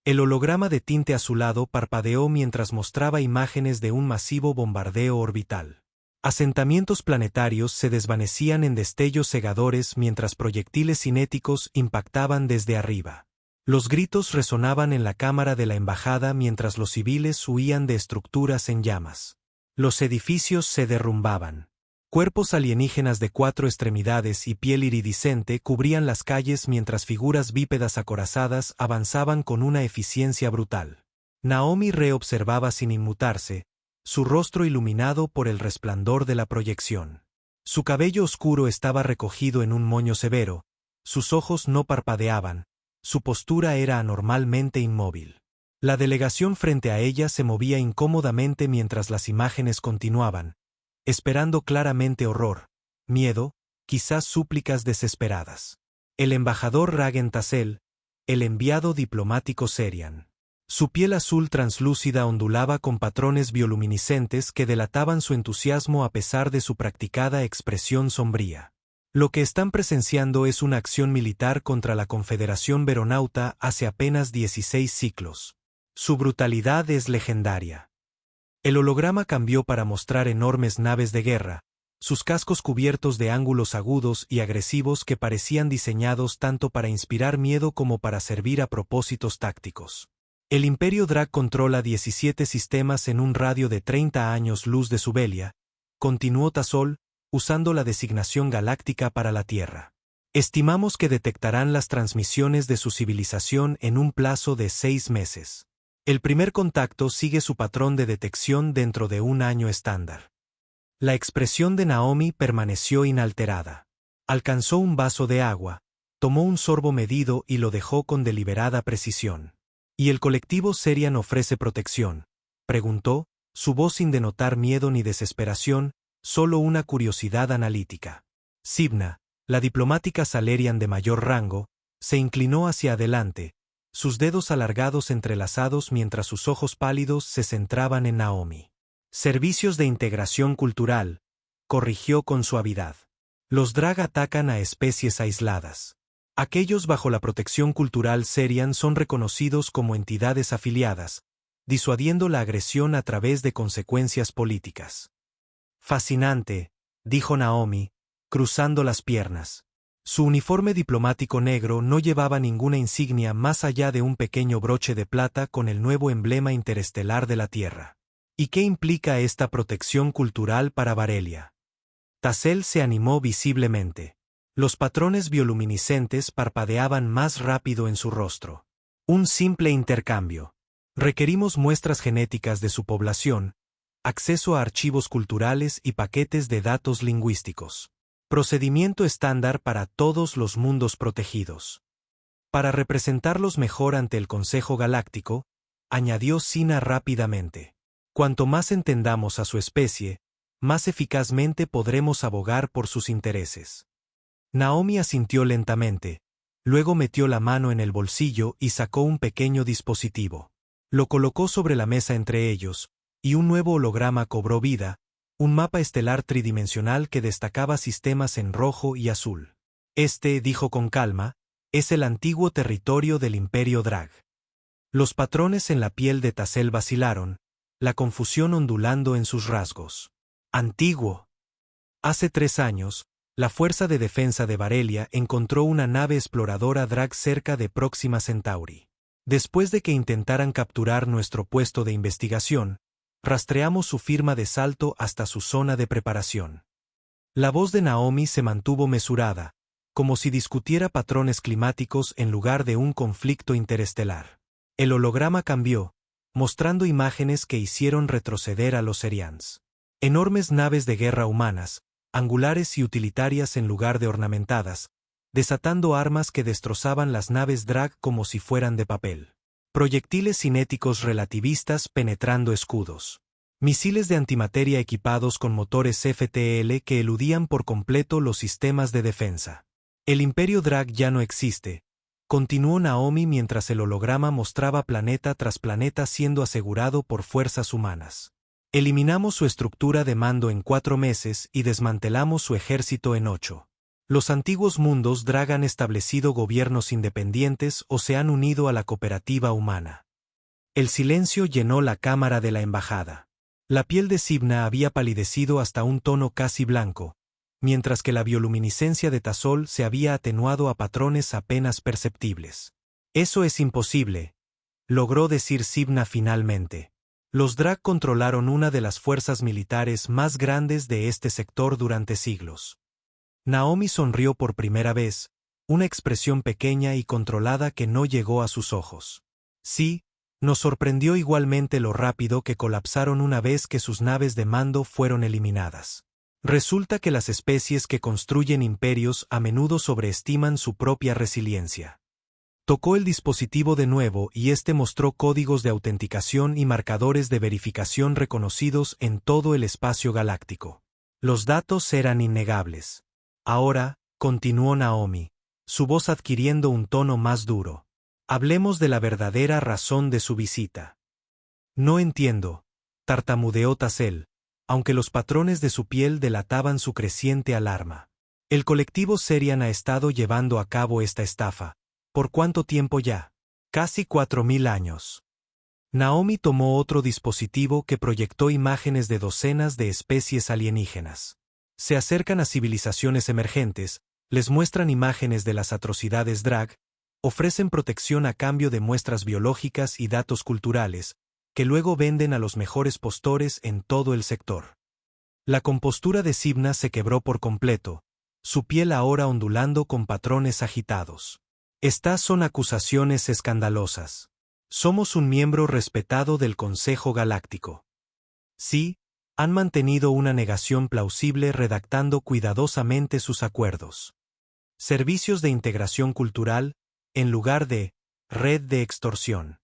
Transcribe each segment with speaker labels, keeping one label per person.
Speaker 1: El holograma de tinte azulado parpadeó mientras mostraba imágenes de un masivo bombardeo orbital. Asentamientos planetarios se desvanecían en destellos cegadores mientras proyectiles cinéticos impactaban desde arriba. Los gritos resonaban en la cámara de la embajada mientras los civiles huían de estructuras en llamas. Los edificios se derrumbaban. Cuerpos alienígenas de 4 extremidades y piel iridiscente cubrían las calles mientras figuras bípedas acorazadas avanzaban con una eficiencia brutal. Naomi reobservaba sin inmutarse, su rostro iluminado por el resplandor de la proyección. Su cabello oscuro estaba recogido en un moño severo, sus ojos no parpadeaban, su postura era anormalmente inmóvil. La delegación frente a ella se movía incómodamente mientras las imágenes continuaban, esperando claramente horror, miedo, quizás súplicas desesperadas. El embajador Ragen Tassel, el enviado diplomático Serian. Su piel azul translúcida ondulaba con patrones bioluminiscentes que delataban su entusiasmo a pesar de su practicada expresión sombría. Lo que están presenciando es una acción militar contra la Confederación Veronauta hace apenas 16 ciclos. Su brutalidad es legendaria. El holograma cambió para mostrar enormes naves de guerra, sus cascos cubiertos de ángulos agudos y agresivos que parecían diseñados tanto para inspirar miedo como para servir a propósitos tácticos. El Imperio Drag controla 17 sistemas en un radio de 30 años luz de Subelia, continuó Tassel, usando la designación galáctica para la Tierra. Estimamos que detectarán las transmisiones de su civilización en un plazo de 6 meses. El primer contacto sigue su patrón de detección dentro de un año estándar. La expresión de Naomi permaneció inalterada. Alcanzó un vaso de agua, tomó un sorbo medido y lo dejó con deliberada precisión. ¿Y el colectivo Serian ofrece protección?, preguntó, su voz sin denotar miedo ni desesperación, solo una curiosidad analítica. Sibna, la diplomática Salerian de mayor rango, se inclinó hacia adelante, sus dedos alargados entrelazados mientras sus ojos pálidos se centraban en Naomi. Servicios de integración cultural, corrigió con suavidad. Los Drag atacan a especies aisladas. Aquellos bajo la protección cultural Serian son reconocidos como entidades afiliadas, disuadiendo la agresión a través de consecuencias políticas. Fascinante, dijo Naomi, cruzando las piernas. Su uniforme diplomático negro no llevaba ninguna insignia más allá de un pequeño broche de plata con el nuevo emblema interestelar de la Tierra. ¿Y qué implica esta protección cultural para Varelia? Tassel se animó visiblemente. Los patrones bioluminiscentes parpadeaban más rápido en su rostro. Un simple intercambio. Requerimos muestras genéticas de su población, acceso a archivos culturales y paquetes de datos lingüísticos. Procedimiento estándar para todos los mundos protegidos. Para representarlos mejor ante el Consejo Galáctico, añadió Sina rápidamente. Cuanto más entendamos a su especie, más eficazmente podremos abogar por sus intereses. Naomi asintió lentamente, luego metió la mano en el bolsillo y sacó un pequeño dispositivo. Lo colocó sobre la mesa entre ellos, y un nuevo holograma cobró vida, un mapa estelar tridimensional que destacaba sistemas en rojo y azul. Este, dijo con calma, es el antiguo territorio del Imperio Drag. Los patrones en la piel de Tassel vacilaron, la confusión ondulando en sus rasgos. Antiguo. Hace 3 años, la Fuerza de Defensa de Varelia encontró una nave exploradora Drag cerca de Próxima Centauri. Después de que intentaran capturar nuestro puesto de investigación, rastreamos su firma de salto hasta su zona de preparación. La voz de Naomi se mantuvo mesurada, como si discutiera patrones climáticos en lugar de un conflicto interestelar. El holograma cambió, mostrando imágenes que hicieron retroceder a los Serians. Enormes naves de guerra humanas, angulares y utilitarias en lugar de ornamentadas, desatando armas que destrozaban las naves Drag como si fueran de papel. Proyectiles cinéticos relativistas penetrando escudos. Misiles de antimateria equipados con motores FTL que eludían por completo los sistemas de defensa. El Imperio Drag ya no existe, continuó Naomi mientras el holograma mostraba planeta tras planeta siendo asegurado por fuerzas humanas. Eliminamos su estructura de mando en 4 meses y desmantelamos su ejército en 8. Los antiguos mundos drag han establecido gobiernos independientes o se han unido a la cooperativa humana. El silencio llenó la cámara de la embajada. La piel de Sibna había palidecido hasta un tono casi blanco, mientras que la bioluminiscencia de Tasol se había atenuado a patrones apenas perceptibles. «Eso es imposible», logró decir Sibna finalmente. Los drag controlaron una de las fuerzas militares más grandes de este sector durante siglos. Naomi sonrió por primera vez, una expresión pequeña y controlada que no llegó a sus ojos. Sí, nos sorprendió igualmente lo rápido que colapsaron una vez que sus naves de mando fueron eliminadas. Resulta que las especies que construyen imperios a menudo sobreestiman su propia resiliencia. Tocó el dispositivo de nuevo y este mostró códigos de autenticación y marcadores de verificación reconocidos en todo el espacio galáctico. Los datos eran innegables. Ahora, continuó Naomi, su voz adquiriendo un tono más duro. Hablemos de la verdadera razón de su visita. No entiendo, tartamudeó Tassel, aunque los patrones de su piel delataban su creciente alarma. El colectivo Serian ha estado llevando a cabo esta estafa. ¿Por cuánto tiempo ya? Casi 4000 años. Naomi tomó otro dispositivo que proyectó imágenes de docenas de especies alienígenas. Se acercan a civilizaciones emergentes, les muestran imágenes de las atrocidades drag, ofrecen protección a cambio de muestras biológicas y datos culturales, que luego venden a los mejores postores en todo el sector. La compostura de Sibna se quebró por completo, su piel ahora ondulando con patrones agitados. Estas son acusaciones escandalosas. Somos un miembro respetado del Consejo Galáctico. Sí, han mantenido una negación plausible redactando cuidadosamente sus acuerdos. Servicios de integración cultural, en lugar de red de extorsión.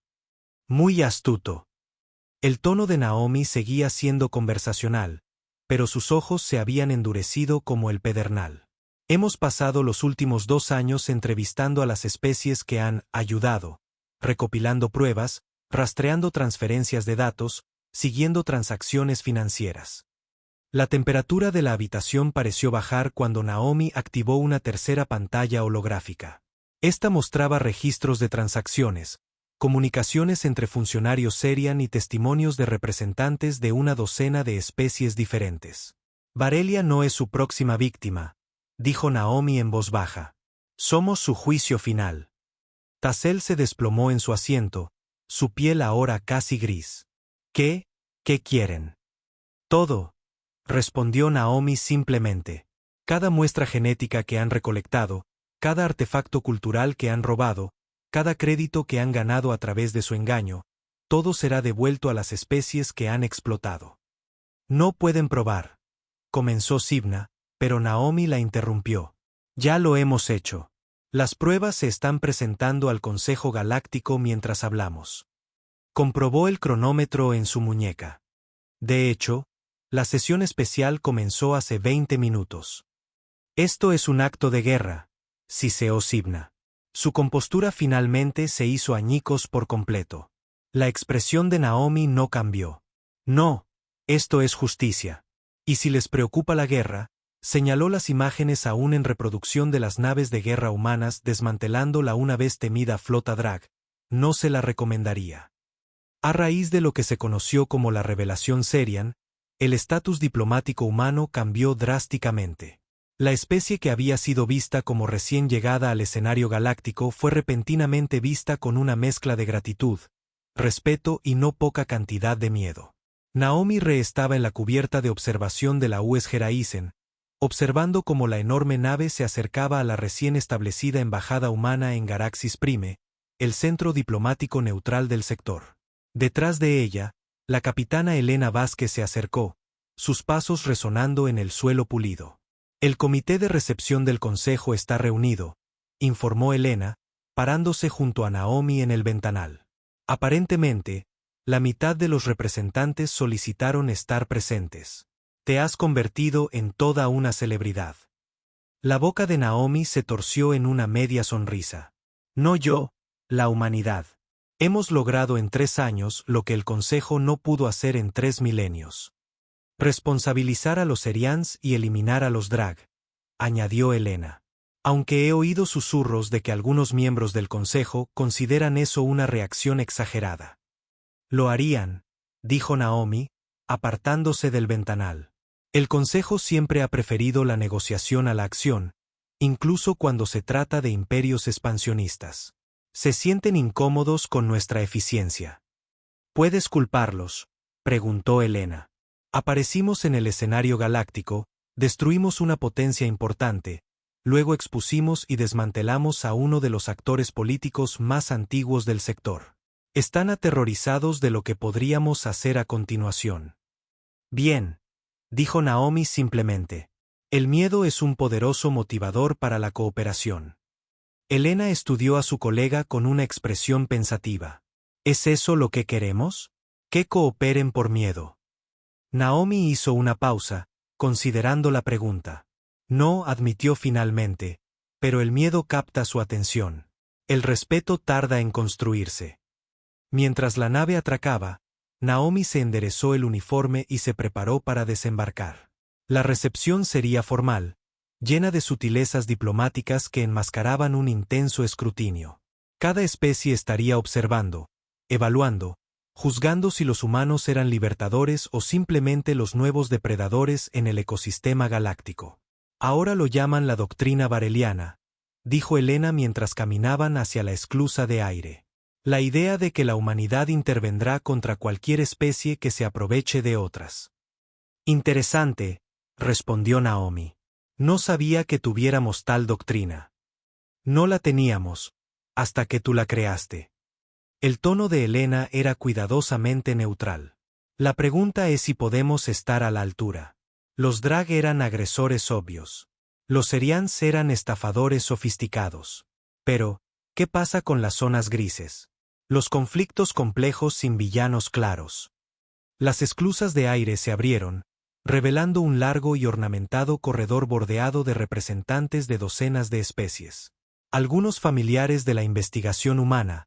Speaker 1: Muy astuto. El tono de Naomi seguía siendo conversacional, pero sus ojos se habían endurecido como el pedernal. Hemos pasado los últimos 2 años entrevistando a las especies que han ayudado, recopilando pruebas, rastreando transferencias de datos, siguiendo transacciones financieras. La temperatura de la habitación pareció bajar cuando Naomi activó una tercera pantalla holográfica. Esta mostraba registros de transacciones, comunicaciones entre funcionarios Serian y testimonios de representantes de una docena de especies diferentes. Barelia no es su próxima víctima, dijo Naomi en voz baja. Somos su juicio final. Tassel se desplomó en su asiento, su piel ahora casi gris. ¿Qué? ¿Qué quieren? Todo, respondió Naomi simplemente. Cada muestra genética que han recolectado, cada artefacto cultural que han robado, cada crédito que han ganado a través de su engaño, todo será devuelto a las especies que han explotado. No pueden probar, comenzó Sibna, pero Naomi la interrumpió. Ya lo hemos hecho. Las pruebas se están presentando al Consejo Galáctico mientras hablamos. Comprobó el cronómetro en su muñeca. De hecho, la sesión especial comenzó hace 20 minutos. Esto es un acto de guerra, siseó Sibna. Su compostura finalmente se hizo añicos por completo. La expresión de Naomi no cambió. No, esto es justicia. Y si les preocupa la guerra, señaló las imágenes aún en reproducción de las naves de guerra humanas desmantelando la una vez temida flota drag, no se la recomendaría. A raíz de lo que se conoció como la revelación Serian, el estatus diplomático humano cambió drásticamente. La especie que había sido vista como recién llegada al escenario galáctico fue repentinamente vista con una mezcla de gratitud, respeto y no poca cantidad de miedo. Naomi Re estaba en la cubierta de observación de la UES Geraisen, observando cómo la enorme nave se acercaba a la recién establecida embajada humana en Garaxis Prime, el centro diplomático neutral del sector. Detrás de ella, la capitana Elena Vázquez se acercó, sus pasos resonando en el suelo pulido. El comité de recepción del consejo está reunido, informó Elena, parándose junto a Naomi en el ventanal. Aparentemente, la mitad de los representantes solicitaron estar presentes. Te has convertido en toda una celebridad. La boca de Naomi se torció en una media sonrisa. No yo, la humanidad. Hemos logrado en 3 años lo que el Consejo no pudo hacer en 3 milenios. Responsabilizar a los Serians y eliminar a los drag. añadió Elena. Aunque he oído susurros de que algunos miembros del Consejo consideran eso una reacción exagerada. Lo harían, dijo Naomi, apartándose del ventanal. El Consejo siempre ha preferido la negociación a la acción, incluso cuando se trata de imperios expansionistas. Se sienten incómodos con nuestra eficiencia. ¿Puedes culparlos?, preguntó Elena. Aparecimos en el escenario galáctico, destruimos una potencia importante, luego expusimos y desmantelamos a uno de los actores políticos más antiguos del sector. Están aterrorizados de lo que podríamos hacer a continuación. Bien, dijo Naomi simplemente. El miedo es un poderoso motivador para la cooperación. Elena estudió a su colega con una expresión pensativa. ¿Es eso lo que queremos? Que cooperen por miedo. Naomi hizo una pausa, considerando la pregunta. No, admitió finalmente, pero el miedo capta su atención. El respeto tarda en construirse. Mientras la nave atracaba, Naomi se enderezó el uniforme y se preparó para desembarcar. La recepción sería formal, llena de sutilezas diplomáticas que enmascaraban un intenso escrutinio. Cada especie estaría observando, evaluando, juzgando si los humanos eran libertadores o simplemente los nuevos depredadores en el ecosistema galáctico. Ahora lo llaman la doctrina vareliana, dijo Elena mientras caminaban hacia la esclusa de aire. La idea de que la humanidad intervendrá contra cualquier especie que se aproveche de otras. Interesante, respondió Naomi. No sabía que tuviéramos tal doctrina. No la teníamos, hasta que tú la creaste. El tono de Elena era cuidadosamente neutral. La pregunta es si podemos estar a la altura. Los Drag eran agresores obvios. Los Serians eran estafadores sofisticados. Pero, ¿qué pasa con las zonas grises? Los conflictos complejos sin villanos claros. Las esclusas de aire se abrieron, revelando un largo y ornamentado corredor bordeado de representantes de docenas de especies. Algunos familiares de la investigación humana,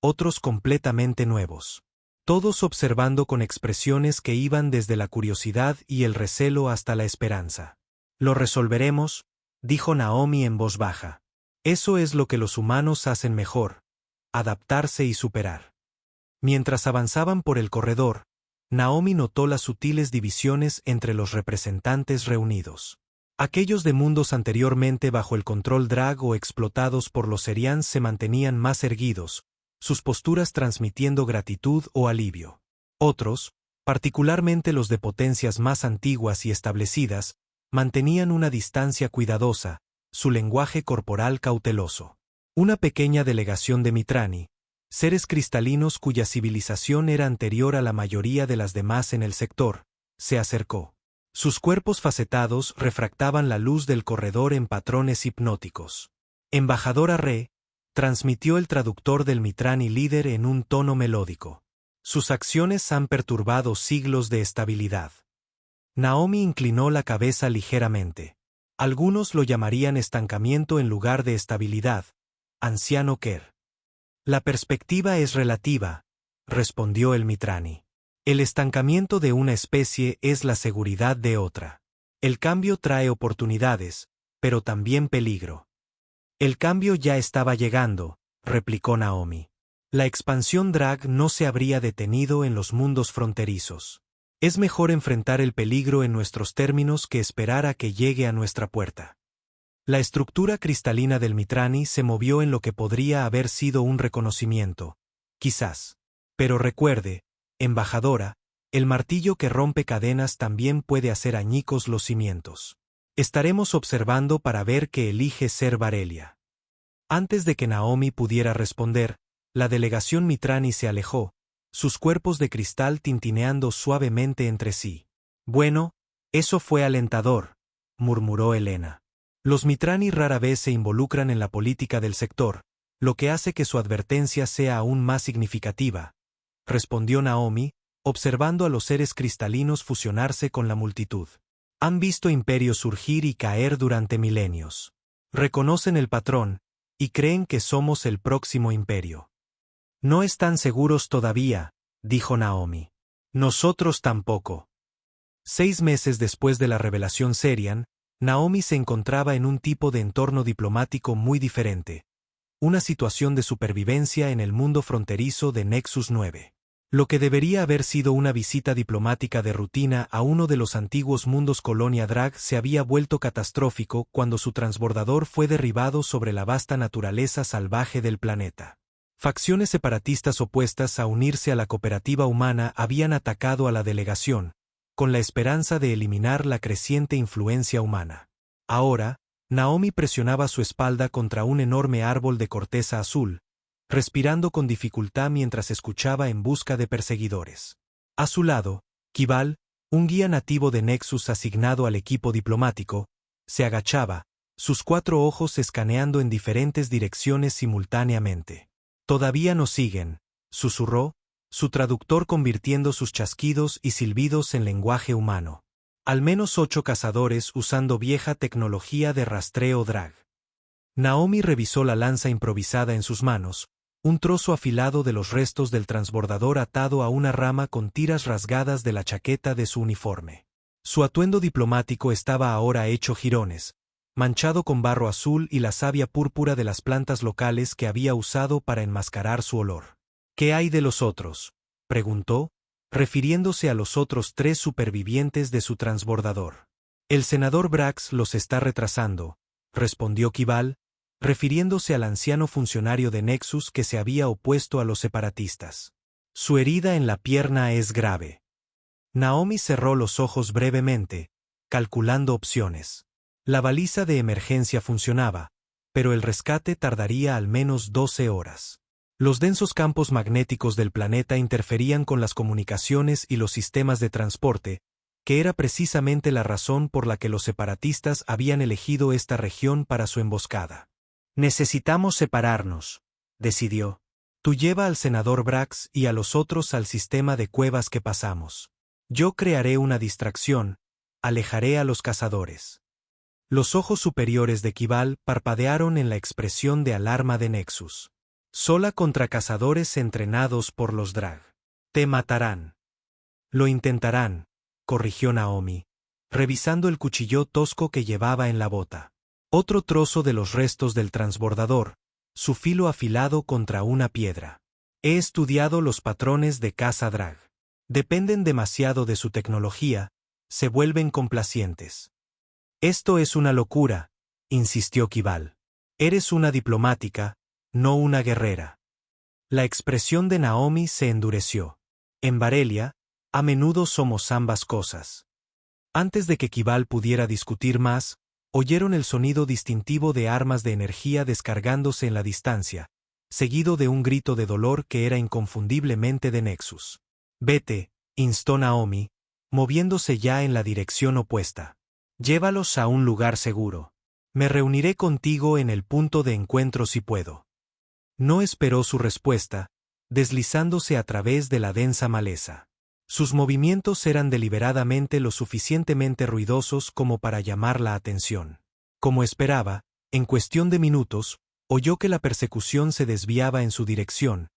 Speaker 1: otros completamente nuevos. Todos observando con expresiones que iban desde la curiosidad y el recelo hasta la esperanza. Lo resolveremos, dijo Naomi en voz baja. Eso es lo que los humanos hacen mejor, adaptarse y superar. Mientras avanzaban por el corredor, Naomi notó las sutiles divisiones entre los representantes reunidos. Aquellos de mundos anteriormente bajo el control Drag o explotados por los Serians se mantenían más erguidos, sus posturas transmitiendo gratitud o alivio. Otros, particularmente los de potencias más antiguas y establecidas, mantenían una distancia cuidadosa, su lenguaje corporal cauteloso. Una pequeña delegación de Mitrani, seres cristalinos cuya civilización era anterior a la mayoría de las demás en el sector, se acercó. Sus cuerpos facetados refractaban la luz del corredor en patrones hipnóticos. Embajadora Re, transmitió el traductor del Mitrani líder en un tono melódico. Sus acciones han perturbado siglos de estabilidad. Naomi inclinó la cabeza ligeramente. Algunos lo llamarían estancamiento en lugar de estabilidad, anciano Ker. La perspectiva es relativa, respondió el Mitrani. El estancamiento de una especie es la seguridad de otra. El cambio trae oportunidades, pero también peligro. El cambio ya estaba llegando, replicó Naomi. La expansión Drag no se habría detenido en los mundos fronterizos. Es mejor enfrentar el peligro en nuestros términos que esperar a que llegue a nuestra puerta. La estructura cristalina del Mitrani se movió en lo que podría haber sido un reconocimiento, quizás. Pero recuerde, embajadora, el martillo que rompe cadenas también puede hacer añicos los cimientos. Estaremos observando para ver qué elige ser Varelia. Antes de que Naomi pudiera responder, la delegación Mitrani se alejó, sus cuerpos de cristal tintineando suavemente entre sí. Bueno, eso fue alentador, murmuró Elena. Los Mitrani rara vez se involucran en la política del sector, lo que hace que su advertencia sea aún más significativa, respondió Naomi, observando a los seres cristalinos fusionarse con la multitud. Han visto imperios surgir y caer durante milenios. Reconocen el patrón, y creen que somos el próximo imperio. No están seguros todavía, dijo Naomi. Nosotros tampoco. 6 meses después de la revelación Serian, Naomi se encontraba en un tipo de entorno diplomático muy diferente. Una situación de supervivencia en el mundo fronterizo de Nexus 9. Lo que debería haber sido una visita diplomática de rutina a uno de los antiguos mundos Colonia Drag se había vuelto catastrófico cuando su transbordador fue derribado sobre la vasta naturaleza salvaje del planeta. Facciones separatistas opuestas a unirse a la cooperativa humana habían atacado a la delegación, con la esperanza de eliminar la creciente influencia humana. Ahora, Naomi presionaba su espalda contra un enorme árbol de corteza azul, respirando con dificultad mientras escuchaba en busca de perseguidores. A su lado, Kibal, un guía nativo de Nexus asignado al equipo diplomático, se agachaba, sus 4 ojos escaneando en diferentes direcciones simultáneamente. «Todavía nos siguen», susurró, su traductor convirtiendo sus chasquidos y silbidos en lenguaje humano. Al menos 8 cazadores usando vieja tecnología de rastreo drag. Naomi revisó la lanza improvisada en sus manos, un trozo afilado de los restos del transbordador atado a una rama con tiras rasgadas de la chaqueta de su uniforme. Su atuendo diplomático estaba ahora hecho jirones, manchado con barro azul y la savia púrpura de las plantas locales que había usado para enmascarar su olor. «¿Qué hay de los otros?», preguntó, refiriéndose a los otros 3 supervivientes de su transbordador. «El senador Brax los está retrasando», respondió Kibal, refiriéndose al anciano funcionario de Nexus que se había opuesto a los separatistas. «Su herida en la pierna es grave». Naomi cerró los ojos brevemente, calculando opciones. La baliza de emergencia funcionaba, pero el rescate tardaría al menos 12 horas. Los densos campos magnéticos del planeta interferían con las comunicaciones y los sistemas de transporte, que era precisamente la razón por la que los separatistas habían elegido esta región para su emboscada. «Necesitamos separarnos», decidió. «Tú lleva al senador Brax y a los otros al sistema de cuevas que pasamos. Yo crearé una distracción, alejaré a los cazadores». Los ojos superiores de Kibal parpadearon en la expresión de alarma de Nexus. «Sola contra cazadores entrenados por los Drag. Te matarán». «Lo intentarán», corrigió Naomi, revisando el cuchillo tosco que llevaba en la bota. Otro trozo de los restos del transbordador, su filo afilado contra una piedra. «He estudiado los patrones de caza Drag. Dependen demasiado de su tecnología, se vuelven complacientes». «Esto es una locura», insistió Kibal. «Eres una diplomática, no una guerrera». La expresión de Naomi se endureció. En Barelia, a menudo somos ambas cosas. Antes de que Kibal pudiera discutir más, oyeron el sonido distintivo de armas de energía descargándose en la distancia, seguido de un grito de dolor que era inconfundiblemente de Nexus. «Vete», instó Naomi, moviéndose ya en la dirección opuesta. «Llévalos a un lugar seguro. Me reuniré contigo en el punto de encuentro si puedo». No esperó su respuesta, deslizándose a través de la densa maleza. Sus movimientos eran deliberadamente lo suficientemente ruidosos como para llamar la atención. Como esperaba, en cuestión de minutos, oyó que la persecución se desviaba en su dirección,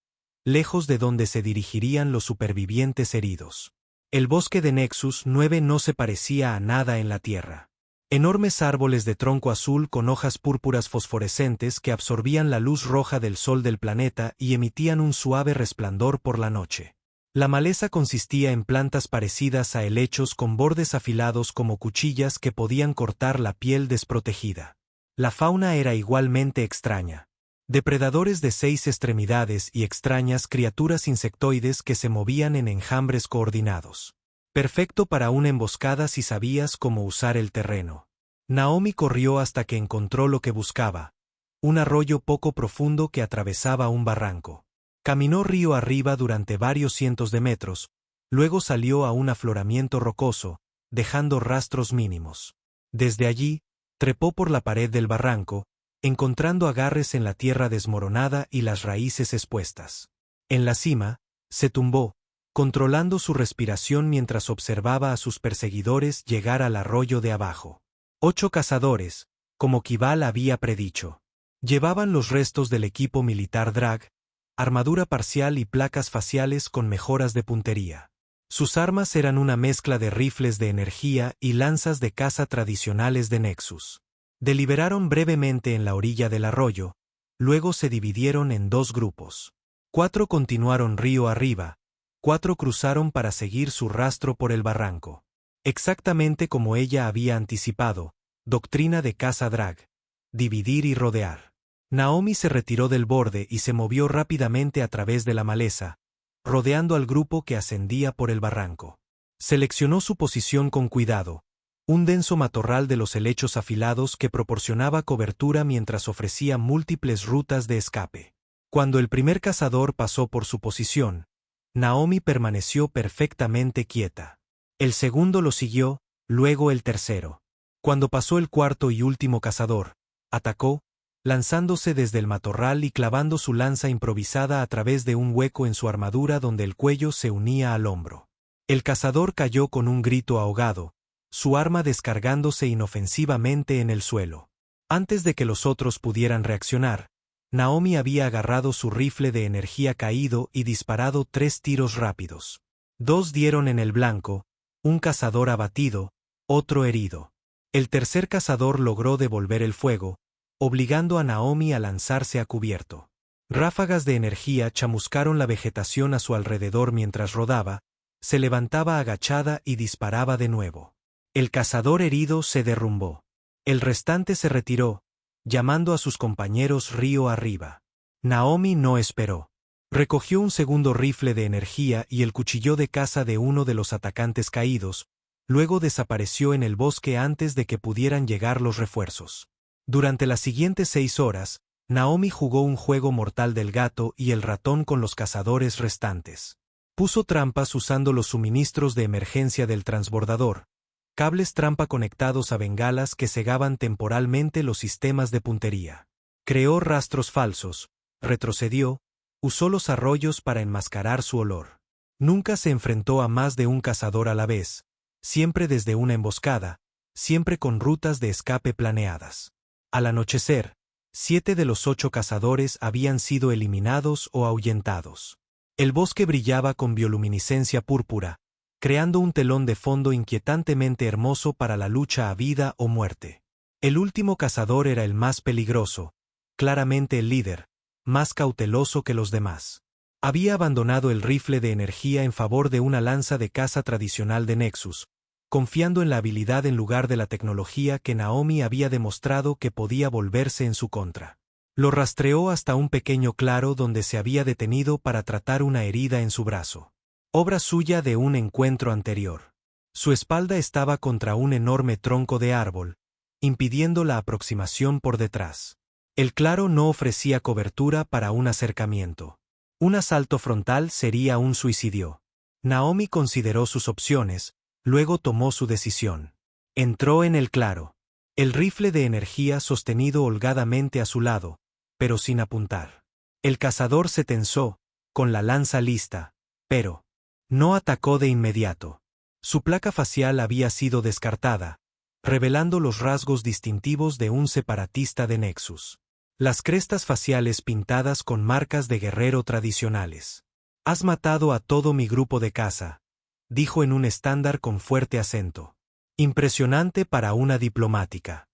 Speaker 1: lejos de donde se dirigirían los supervivientes heridos. El bosque de Nexus 9 no se parecía a nada en la Tierra. Enormes árboles de tronco azul con hojas púrpuras fosforescentes que absorbían la luz roja del sol del planeta y emitían un suave resplandor por la noche. La maleza consistía en plantas parecidas a helechos con bordes afilados como cuchillas que podían cortar la piel desprotegida. La fauna era igualmente extraña. Depredadores de 6 extremidades y extrañas criaturas insectoides que se movían en enjambres coordinados. Perfecto para una emboscada si sabías cómo usar el terreno. Naomi corrió hasta que encontró lo que buscaba, un arroyo poco profundo que atravesaba un barranco. Caminó río arriba durante varios cientos de metros, luego salió a un afloramiento rocoso, dejando rastros mínimos. Desde allí, trepó por la pared del barranco, encontrando agarres en la tierra desmoronada y las raíces expuestas. En la cima, se tumbó, controlando su respiración mientras observaba a sus perseguidores llegar al arroyo de abajo. 8 cazadores, como Kibal había predicho. Llevaban los restos del equipo militar Drag, armadura parcial y placas faciales con mejoras de puntería. Sus armas eran una mezcla de rifles de energía y lanzas de caza tradicionales de Nexus. Deliberaron brevemente en la orilla del arroyo, luego se dividieron en 2 grupos. 4 continuaron río arriba, 4 cruzaron para seguir su rastro por el barranco. Exactamente como ella había anticipado, doctrina de caza drag: dividir y rodear. Naomi se retiró del borde y se movió rápidamente a través de la maleza, rodeando al grupo que ascendía por el barranco. Seleccionó su posición con cuidado, un denso matorral de los helechos afilados que proporcionaba cobertura mientras ofrecía múltiples rutas de escape. Cuando el primer cazador pasó por su posición, Naomi permaneció perfectamente quieta. El segundo lo siguió, luego el tercero. Cuando pasó el cuarto y último cazador, atacó, lanzándose desde el matorral y clavando su lanza improvisada a través de un hueco en su armadura donde el cuello se unía al hombro. El cazador cayó con un grito ahogado, su arma descargándose inofensivamente en el suelo. Antes de que los otros pudieran reaccionar, Naomi había agarrado su rifle de energía caído y disparado 3 tiros rápidos. 2 dieron en el blanco, un cazador abatido, otro herido. El tercer cazador logró devolver el fuego, obligando a Naomi a lanzarse a cubierto. Ráfagas de energía chamuscaron la vegetación a su alrededor mientras rodaba, se levantaba agachada y disparaba de nuevo. El cazador herido se derrumbó. El restante se retiró, llamando a sus compañeros río arriba. Naomi no esperó. Recogió un segundo rifle de energía y el cuchillo de caza de uno de los atacantes caídos, luego desapareció en el bosque antes de que pudieran llegar los refuerzos. Durante las siguientes 6 horas, Naomi jugó un juego mortal del gato y el ratón con los cazadores restantes. Puso trampas usando los suministros de emergencia del transbordador, cables trampa conectados a bengalas que cegaban temporalmente los sistemas de puntería. Creó rastros falsos, retrocedió, usó los arroyos para enmascarar su olor. Nunca se enfrentó a más de un cazador a la vez, siempre desde una emboscada, siempre con rutas de escape planeadas. Al anochecer, 7 de los 8 cazadores habían sido eliminados o ahuyentados. El bosque brillaba con bioluminiscencia púrpura, creando un telón de fondo inquietantemente hermoso para la lucha a vida o muerte. El último cazador era el más peligroso, claramente el líder, más cauteloso que los demás. Había abandonado el rifle de energía en favor de una lanza de caza tradicional de Nexus, confiando en la habilidad en lugar de la tecnología que Naomi había demostrado que podía volverse en su contra. Lo rastreó hasta un pequeño claro donde se había detenido para tratar una herida en su brazo. Obra suya de un encuentro anterior. Su espalda estaba contra un enorme tronco de árbol, impidiendo la aproximación por detrás. El claro no ofrecía cobertura para un acercamiento. Un asalto frontal sería un suicidio. Naomi consideró sus opciones, luego tomó su decisión. Entró en el claro. El rifle de energía sostenido holgadamente a su lado, pero sin apuntar. El cazador se tensó, con la lanza lista, pero no atacó de inmediato. Su placa facial había sido descartada, revelando los rasgos distintivos de un separatista de Nexus. Las crestas faciales pintadas con marcas de guerrero tradicionales. «Has matado a todo mi grupo de caza», dijo en un estándar con fuerte acento. «Impresionante para una diplomática».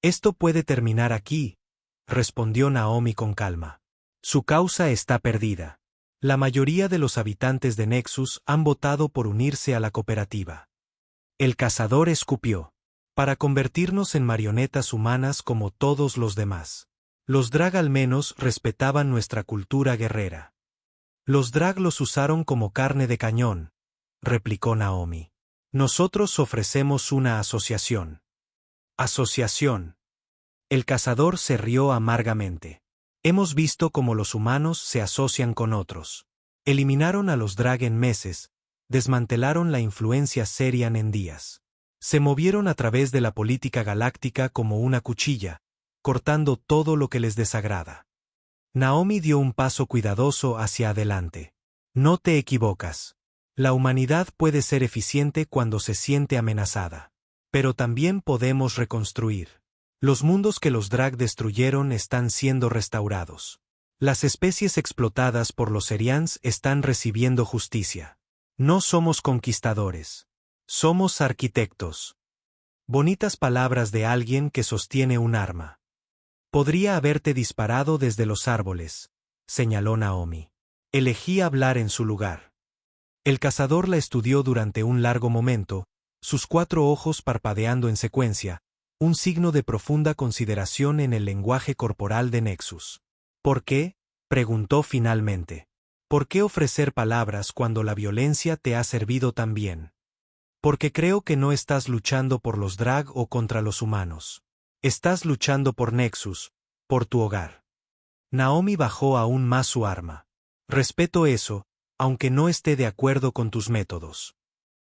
Speaker 1: «Esto puede terminar aquí», respondió Naomi con calma. «Su causa está perdida. La mayoría de los habitantes de Nexus han votado por unirse a la cooperativa». El cazador escupió. «Para convertirnos en marionetas humanas como todos los demás. Los drag al menos respetaban nuestra cultura guerrera». «Los drag los usaron como carne de cañón», replicó Naomi. «Nosotros ofrecemos una asociación». «Asociación». El cazador se rió amargamente. «Hemos visto cómo los humanos se asocian con otros. Eliminaron a los drag en meses, desmantelaron la influencia Serian en días. Se movieron a través de la política galáctica como una cuchilla, cortando todo lo que les desagrada». Naomi dio un paso cuidadoso hacia adelante. «No te equivocas. La humanidad puede ser eficiente cuando se siente amenazada. Pero también podemos reconstruir. Los mundos que los drag destruyeron están siendo restaurados. Las especies explotadas por los Serians están recibiendo justicia. No somos conquistadores. Somos arquitectos. Bonitas palabras de alguien que sostiene un arma. Podría haberte disparado desde los árboles, señaló Naomi. Elegí hablar en su lugar. El cazador la estudió durante un largo momento, sus 4 ojos parpadeando en secuencia, un signo de profunda consideración en el lenguaje corporal de Nexus. ¿Por qué?, preguntó finalmente. ¿Por qué ofrecer palabras cuando la violencia te ha servido tan bien? Porque creo que no estás luchando por los drag o contra los humanos. Estás luchando por Nexus, por tu hogar. Naomi bajó aún más su arma. Respeto eso, aunque no esté de acuerdo con tus métodos.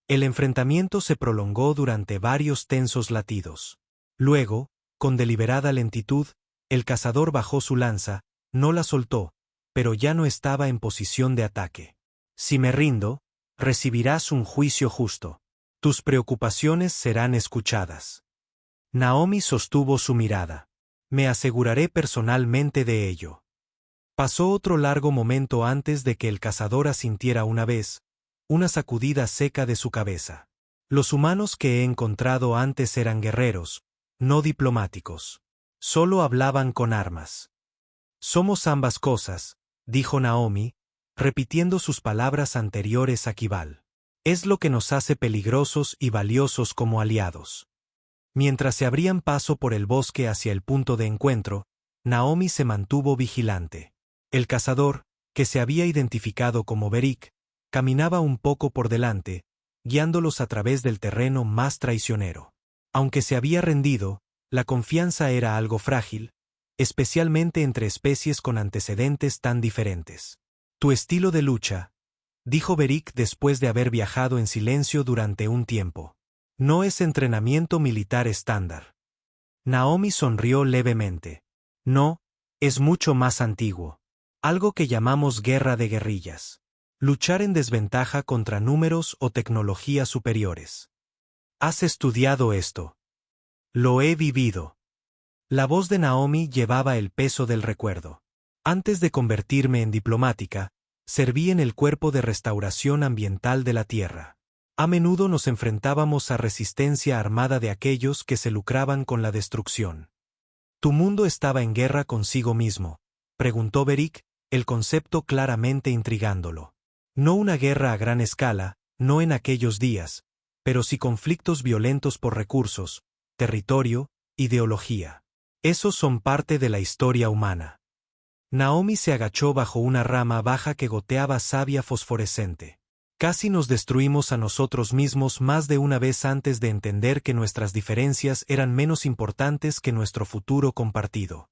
Speaker 1: El enfrentamiento se prolongó durante varios tensos latidos. Luego, con deliberada lentitud, el cazador bajó su lanza, no la soltó, pero ya no estaba en posición de ataque. Si me rindo, recibirás un juicio justo. Tus preocupaciones serán escuchadas. Naomi sostuvo su mirada. Me aseguraré personalmente de ello. Pasó otro largo momento antes de que el cazador asintiera una sacudida seca de su cabeza. Los humanos que he encontrado antes eran guerreros, no diplomáticos. Solo hablaban con armas. Somos ambas cosas, dijo Naomi, repitiendo sus palabras anteriores a Kibal. Es lo que nos hace peligrosos y valiosos como aliados. Mientras se abrían paso por el bosque hacia el punto de encuentro, Naomi se mantuvo vigilante. El cazador, que se había identificado como Beric, caminaba un poco por delante, guiándolos a través del terreno más traicionero. Aunque se había rendido, la confianza era algo frágil, especialmente entre especies con antecedentes tan diferentes. Tu estilo de lucha, dijo Beric después de haber viajado en silencio durante un tiempo. No es entrenamiento militar estándar. Naomi sonrió levemente. No, es mucho más antiguo. Algo que llamamos guerra de guerrillas. Luchar en desventaja contra números o tecnologías superiores. ¿Has estudiado esto? Lo he vivido. La voz de Naomi llevaba el peso del recuerdo. Antes de convertirme en diplomática, serví en el Cuerpo de Restauración Ambiental de la Tierra. A menudo nos enfrentábamos a resistencia armada de aquellos que se lucraban con la destrucción. ¿Tu mundo estaba en guerra consigo mismo?, preguntó Beric, el concepto claramente intrigándolo. No una guerra a gran escala, no en aquellos días, pero sí conflictos violentos por recursos, territorio, ideología. Esos son parte de la historia humana. Naomi se agachó bajo una rama baja que goteaba savia fosforescente. Casi nos destruimos a nosotros mismos más de una vez antes de entender que nuestras diferencias eran menos importantes que nuestro futuro compartido.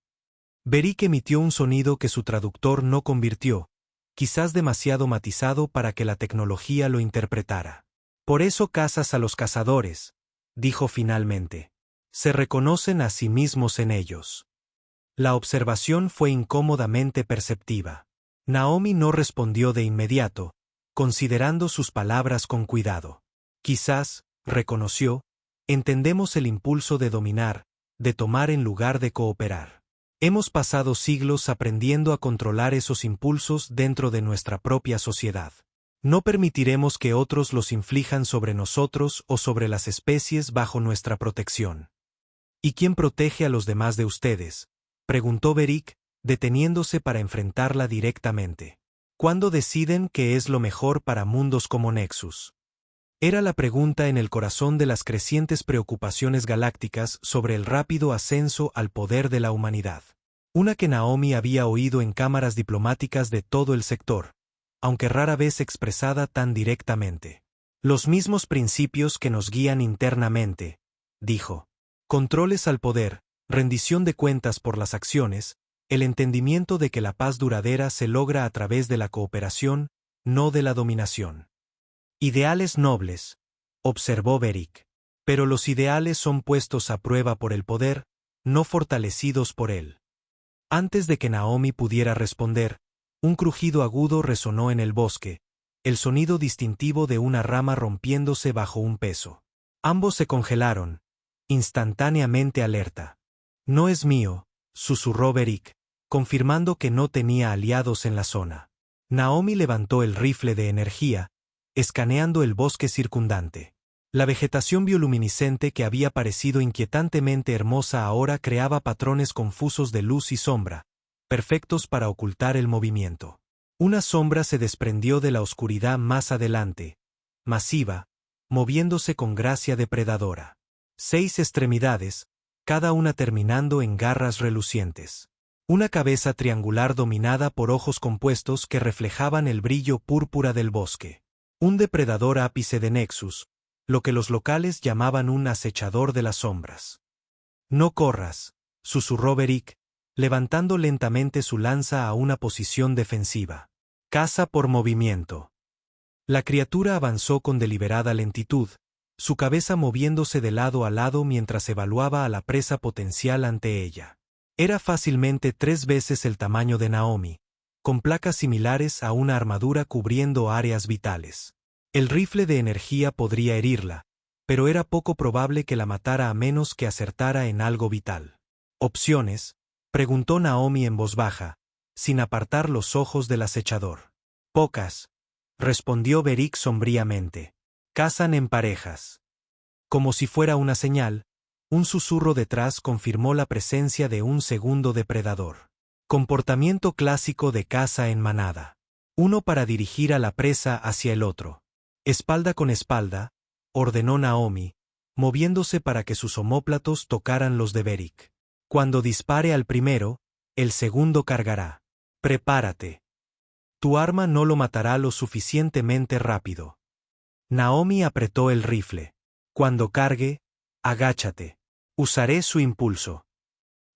Speaker 1: Beric emitió un sonido que su traductor no convirtió, quizás demasiado matizado para que la tecnología lo interpretara. Por eso cazas a los cazadores, dijo finalmente. Se reconocen a sí mismos en ellos. La observación fue incómodamente perceptiva. Naomi no respondió de inmediato, considerando sus palabras con cuidado. Quizás, reconoció, entendemos el impulso de dominar, de tomar en lugar de cooperar. Hemos pasado siglos aprendiendo a controlar esos impulsos dentro de nuestra propia sociedad. No permitiremos que otros los inflijan sobre nosotros o sobre las especies bajo nuestra protección. ¿Y quién protege a los demás de ustedes?, preguntó Beric, deteniéndose para enfrentarla directamente. ¿Cuándo deciden qué es lo mejor para mundos como Nexus? Era la pregunta en el corazón de las crecientes preocupaciones galácticas sobre el rápido ascenso al poder de la humanidad. Una que Naomi había oído en cámaras diplomáticas de todo el sector, aunque rara vez expresada tan directamente. Los mismos principios que nos guían internamente, dijo. Controles al poder, rendición de cuentas por las acciones, el entendimiento de que la paz duradera se logra a través de la cooperación, no de la dominación. Ideales nobles, observó Beric. Pero los ideales son puestos a prueba por el poder, no fortalecidos por él. Antes de que Naomi pudiera responder, un crujido agudo resonó en el bosque, el sonido distintivo de una rama rompiéndose bajo un peso. Ambos se congelaron, instantáneamente alerta. No es mío, susurró Beric, confirmando que no tenía aliados en la zona. Naomi levantó el rifle de energía, escaneando el bosque circundante. La vegetación bioluminiscente que había parecido inquietantemente hermosa ahora creaba patrones confusos de luz y sombra, perfectos para ocultar el movimiento. Una sombra se desprendió de la oscuridad más adelante, masiva, moviéndose con gracia depredadora. 6 extremidades, cada una terminando en garras relucientes. Una cabeza triangular dominada por ojos compuestos que reflejaban el brillo púrpura del bosque. Un depredador ápice de Nexus, lo que los locales llamaban un acechador de las sombras. «No corras», susurró Beric, levantando lentamente su lanza a una posición defensiva. «Caza por movimiento». La criatura avanzó con deliberada lentitud, su cabeza moviéndose de lado a lado mientras evaluaba a la presa potencial ante ella. Era fácilmente 3 veces el tamaño de Naomi, con placas similares a una armadura cubriendo áreas vitales. El rifle de energía podría herirla, pero era poco probable que la matara a menos que acertara en algo vital. «¿Opciones?», preguntó Naomi en voz baja, sin apartar los ojos del acechador. «Pocas», respondió Beric sombríamente. «Cazan en parejas». Como si fuera una señal, un susurro detrás confirmó la presencia de un segundo depredador. Comportamiento clásico de caza en manada. Uno para dirigir a la presa hacia el otro. «Espalda con espalda», ordenó Naomi, moviéndose para que sus omóplatos tocaran los de Beric. «Cuando dispare al primero, el segundo cargará. Prepárate. Tu arma no lo matará lo suficientemente rápido». Naomi apretó el rifle. «Cuando cargue, agáchate. Usaré su impulso».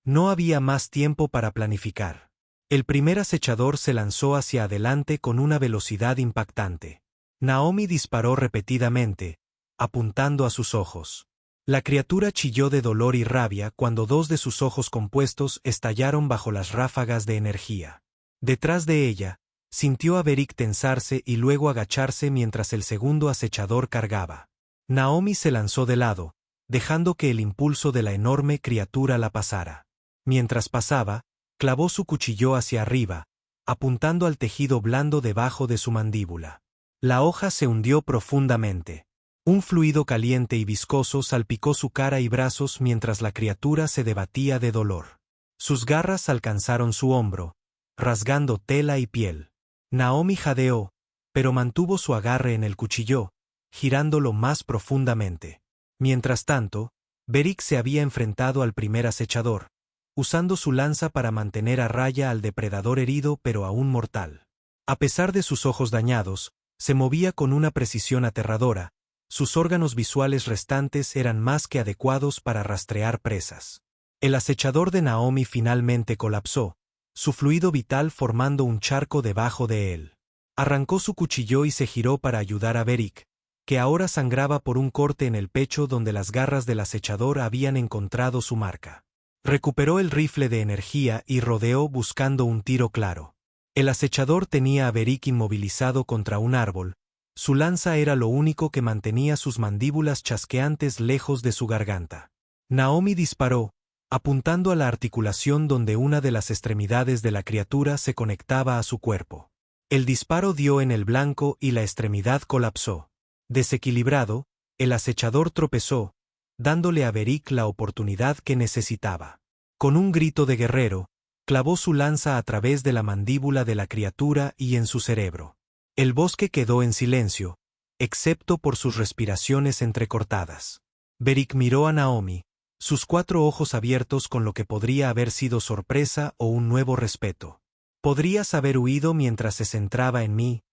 Speaker 1: No había más tiempo para planificar. El primer acechador se lanzó hacia adelante con una velocidad impactante. Naomi disparó repetidamente, apuntando a sus ojos. La criatura chilló de dolor y rabia cuando 2 de sus ojos compuestos estallaron bajo las ráfagas de energía. Detrás de ella, sintió a Beric tensarse y luego agacharse mientras el segundo acechador cargaba. Naomi se lanzó de lado, dejando que el impulso de la enorme criatura la pasara. Mientras pasaba, clavó su cuchillo hacia arriba, apuntando al tejido blando debajo de su mandíbula. La hoja se hundió profundamente. Un fluido caliente y viscoso salpicó su cara y brazos mientras la criatura se debatía de dolor. Sus garras alcanzaron su hombro, rasgando tela y piel. Naomi jadeó, pero mantuvo su agarre en el cuchillo, girándolo más profundamente. Mientras tanto, Beric se había enfrentado al primer acechador, usando su lanza para mantener a raya al depredador herido pero aún mortal. A pesar de sus ojos dañados, se movía con una precisión aterradora. Sus órganos visuales restantes eran más que adecuados para rastrear presas. El acechador de Naomi finalmente colapsó, su fluido vital formando un charco debajo de él. Arrancó su cuchillo y se giró para ayudar a Beric, que ahora sangraba por un corte en el pecho donde las garras del acechador habían encontrado su marca. Recuperó el rifle de energía y rodeó buscando un tiro claro. El acechador tenía a Beric inmovilizado contra un árbol. Su lanza era lo único que mantenía sus mandíbulas chasqueantes lejos de su garganta. Naomi disparó, apuntando a la articulación donde una de las extremidades de la criatura se conectaba a su cuerpo. El disparo dio en el blanco y la extremidad colapsó. Desequilibrado, el acechador tropezó, dándole a Beric la oportunidad que necesitaba. Con un grito de guerrero, clavó su lanza a través de la mandíbula de la criatura y en su cerebro. El bosque quedó en silencio, excepto por sus respiraciones entrecortadas. Beric miró a Naomi, sus 4 ojos abiertos con lo que podría haber sido sorpresa o un nuevo respeto. «Podrías haber huido mientras se centraba en mí»,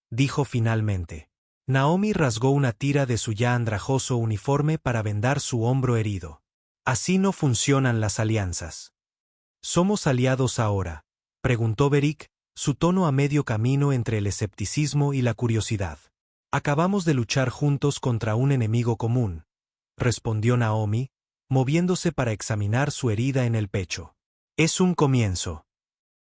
Speaker 1: dijo finalmente. Naomi rasgó una tira de su ya andrajoso uniforme para vendar su hombro herido. «Así no funcionan las alianzas». «¿Somos aliados ahora?», preguntó Beric, su tono a medio camino entre el escepticismo y la curiosidad. «Acabamos de luchar juntos contra un enemigo común», respondió Naomi, moviéndose para examinar su herida en el pecho. «Es un comienzo».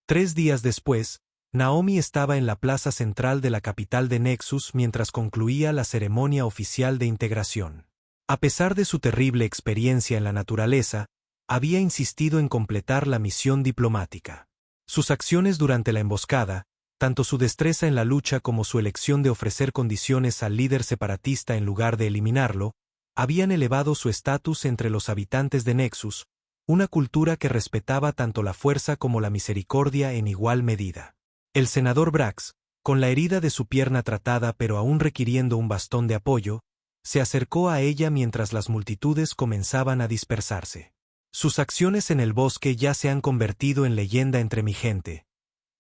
Speaker 1: 3 días después, Naomi estaba en la plaza central de la capital de Nexus mientras concluía la ceremonia oficial de integración. A pesar de su terrible experiencia en la naturaleza, había insistido en completar la misión diplomática. Sus acciones durante la emboscada, Tanto su destreza en la lucha como su elección de ofrecer condiciones al líder separatista en lugar de eliminarlo, habían elevado su estatus entre los habitantes de Nexus, una cultura que respetaba tanto la fuerza como la misericordia en igual medida. El senador Brax, con la herida de su pierna tratada pero aún requiriendo un bastón de apoyo, se acercó a ella mientras las multitudes comenzaban a dispersarse. Sus acciones en el bosque ya se han convertido en leyenda entre mi gente,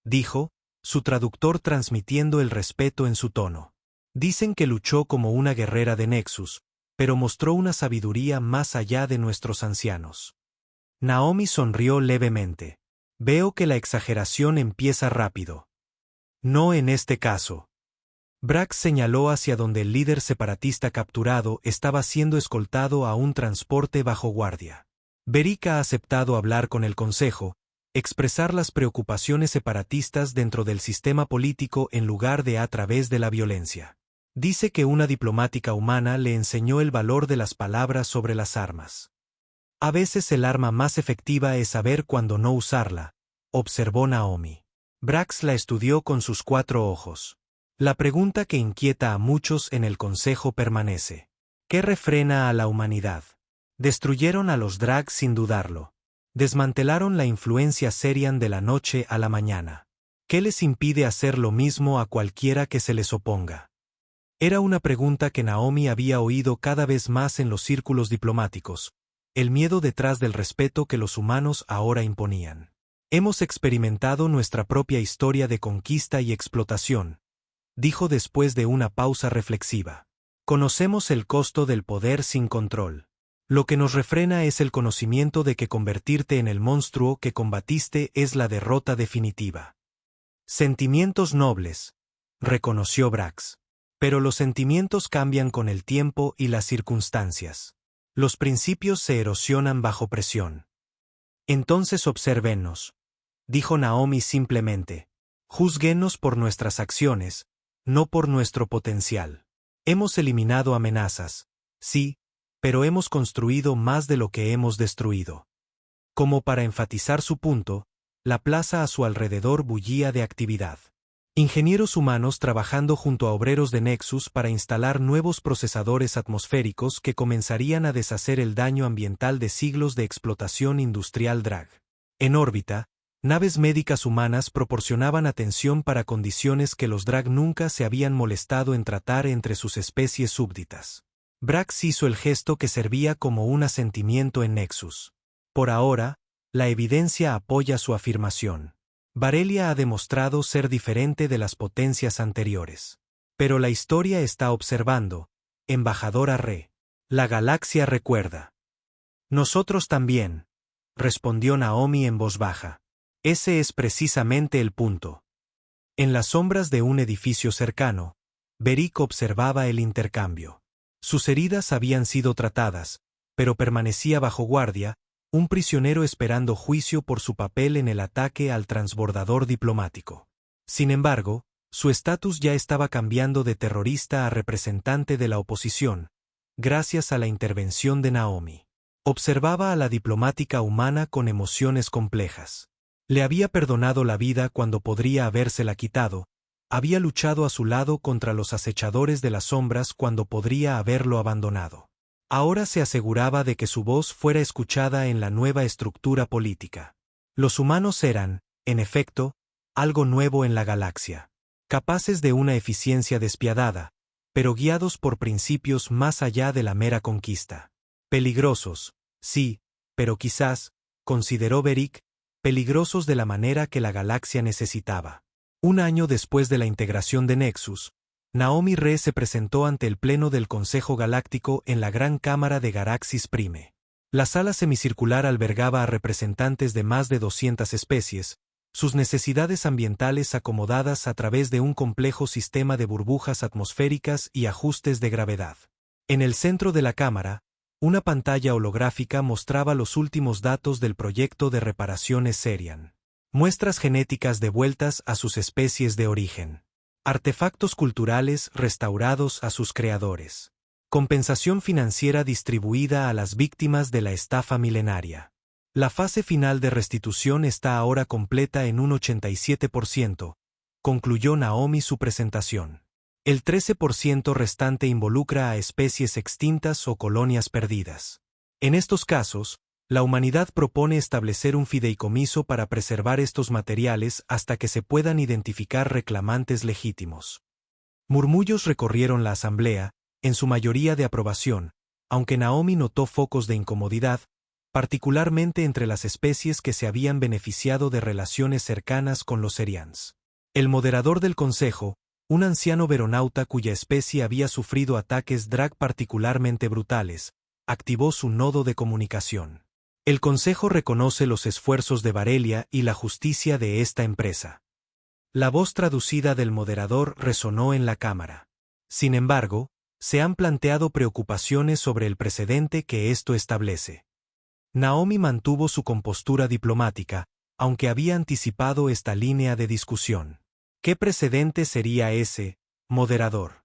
Speaker 1: dijo, su traductor transmitiendo el respeto en su tono. Dicen que luchó como una guerrera de Nexus, pero mostró una sabiduría más allá de nuestros ancianos. Naomi sonrió levemente. Veo que la exageración empieza rápido. No en este caso. Brax señaló hacia donde el líder separatista capturado estaba siendo escoltado a un transporte bajo guardia. Beric ha aceptado hablar con el Consejo, expresar las preocupaciones separatistas dentro del sistema político en lugar de a través de la violencia. Dice que una diplomática humana le enseñó el valor de las palabras sobre las armas. A veces el arma más efectiva es saber cuándo no usarla, observó Naomi. Brax la estudió con sus 4 ojos. La pregunta que inquieta a muchos en el Consejo permanece. ¿Qué refrena a la humanidad? Destruyeron a los Drag sin dudarlo. Desmantelaron la influencia Serian de la noche a la mañana. ¿Qué les impide hacer lo mismo a cualquiera que se les oponga? Era una pregunta que Naomi había oído cada vez más en los círculos diplomáticos, el miedo detrás del respeto que los humanos ahora imponían. Hemos experimentado nuestra propia historia de conquista y explotación, dijo después de una pausa reflexiva. Conocemos el costo del poder sin control. Lo que nos refrena es el conocimiento de que convertirte en el monstruo que combatiste es la derrota definitiva. Sentimientos nobles, reconoció Brax. Pero los sentimientos cambian con el tiempo y las circunstancias. Los principios se erosionan bajo presión. Entonces obsérvenos, dijo Naomi simplemente. Júzguenos por nuestras acciones, no por nuestro potencial. Hemos eliminado amenazas, sí, pero hemos construido más de lo que hemos destruido. Como para enfatizar su punto, la plaza a su alrededor bullía de actividad. Ingenieros humanos trabajando junto a obreros de Nexus para instalar nuevos procesadores atmosféricos que comenzarían a deshacer el daño ambiental de siglos de explotación industrial Drag. En órbita, naves médicas humanas proporcionaban atención para condiciones que los Drag nunca se habían molestado en tratar entre sus especies súbditas. Brax hizo el gesto que servía como un asentimiento en Nexus. Por ahora, la evidencia apoya su afirmación. Barelia ha demostrado ser diferente de las potencias anteriores. Pero la historia está observando, embajadora Re. La galaxia recuerda. Nosotros también, respondió Naomi en voz baja. Ese es precisamente el punto. En las sombras de un edificio cercano, Beric observaba el intercambio. Sus heridas habían sido tratadas, pero permanecía bajo guardia, un prisionero esperando juicio por su papel en el ataque al transbordador diplomático. Sin embargo, su estatus ya estaba cambiando de terrorista a representante de la oposición, gracias a la intervención de Naomi. Observaba a la diplomática humana con emociones complejas. Le había perdonado la vida cuando podría habérsela quitado, había luchado a su lado contra los acechadores de las sombras cuando podría haberlo abandonado. Ahora se aseguraba de que su voz fuera escuchada en la nueva estructura política. Los humanos eran, en efecto, algo nuevo en la galaxia. Capaces de una eficiencia despiadada, pero guiados por principios más allá de la mera conquista. Peligrosos, sí, pero quizás, consideró Beric, peligrosos de la manera que la galaxia necesitaba. Un año después de la integración de Nexus, Naomi Re se presentó ante el Pleno del Consejo Galáctico en la Gran Cámara de Garaxis Prime. La sala semicircular albergaba a representantes de más de 200 especies, sus necesidades ambientales acomodadas a través de un complejo sistema de burbujas atmosféricas y ajustes de gravedad. En el centro de la cámara, una pantalla holográfica mostraba los últimos datos del proyecto de reparaciones Serian. Muestras genéticas devueltas a sus especies de origen. Artefactos culturales restaurados a sus creadores. Compensación financiera distribuida a las víctimas de la estafa milenaria. La fase final de restitución está ahora completa en un 87%, concluyó Naomi su presentación. El 13% restante involucra a especies extintas o colonias perdidas. En estos casos, la humanidad propone establecer un fideicomiso para preservar estos materiales hasta que se puedan identificar reclamantes legítimos. Murmullos recorrieron la asamblea, en su mayoría de aprobación, aunque Naomi notó focos de incomodidad, particularmente entre las especies que se habían beneficiado de relaciones cercanas con los Serians. El moderador del consejo, un anciano veronauta cuya especie había sufrido ataques drag particularmente brutales, activó su nodo de comunicación. El consejo reconoce los esfuerzos de Barelia y la justicia de esta empresa. La voz traducida del moderador resonó en la cámara. Sin embargo, se han planteado preocupaciones sobre el precedente que esto establece. Naomi mantuvo su compostura diplomática, aunque había anticipado esta línea de discusión. ¿Qué precedente sería ese, moderador?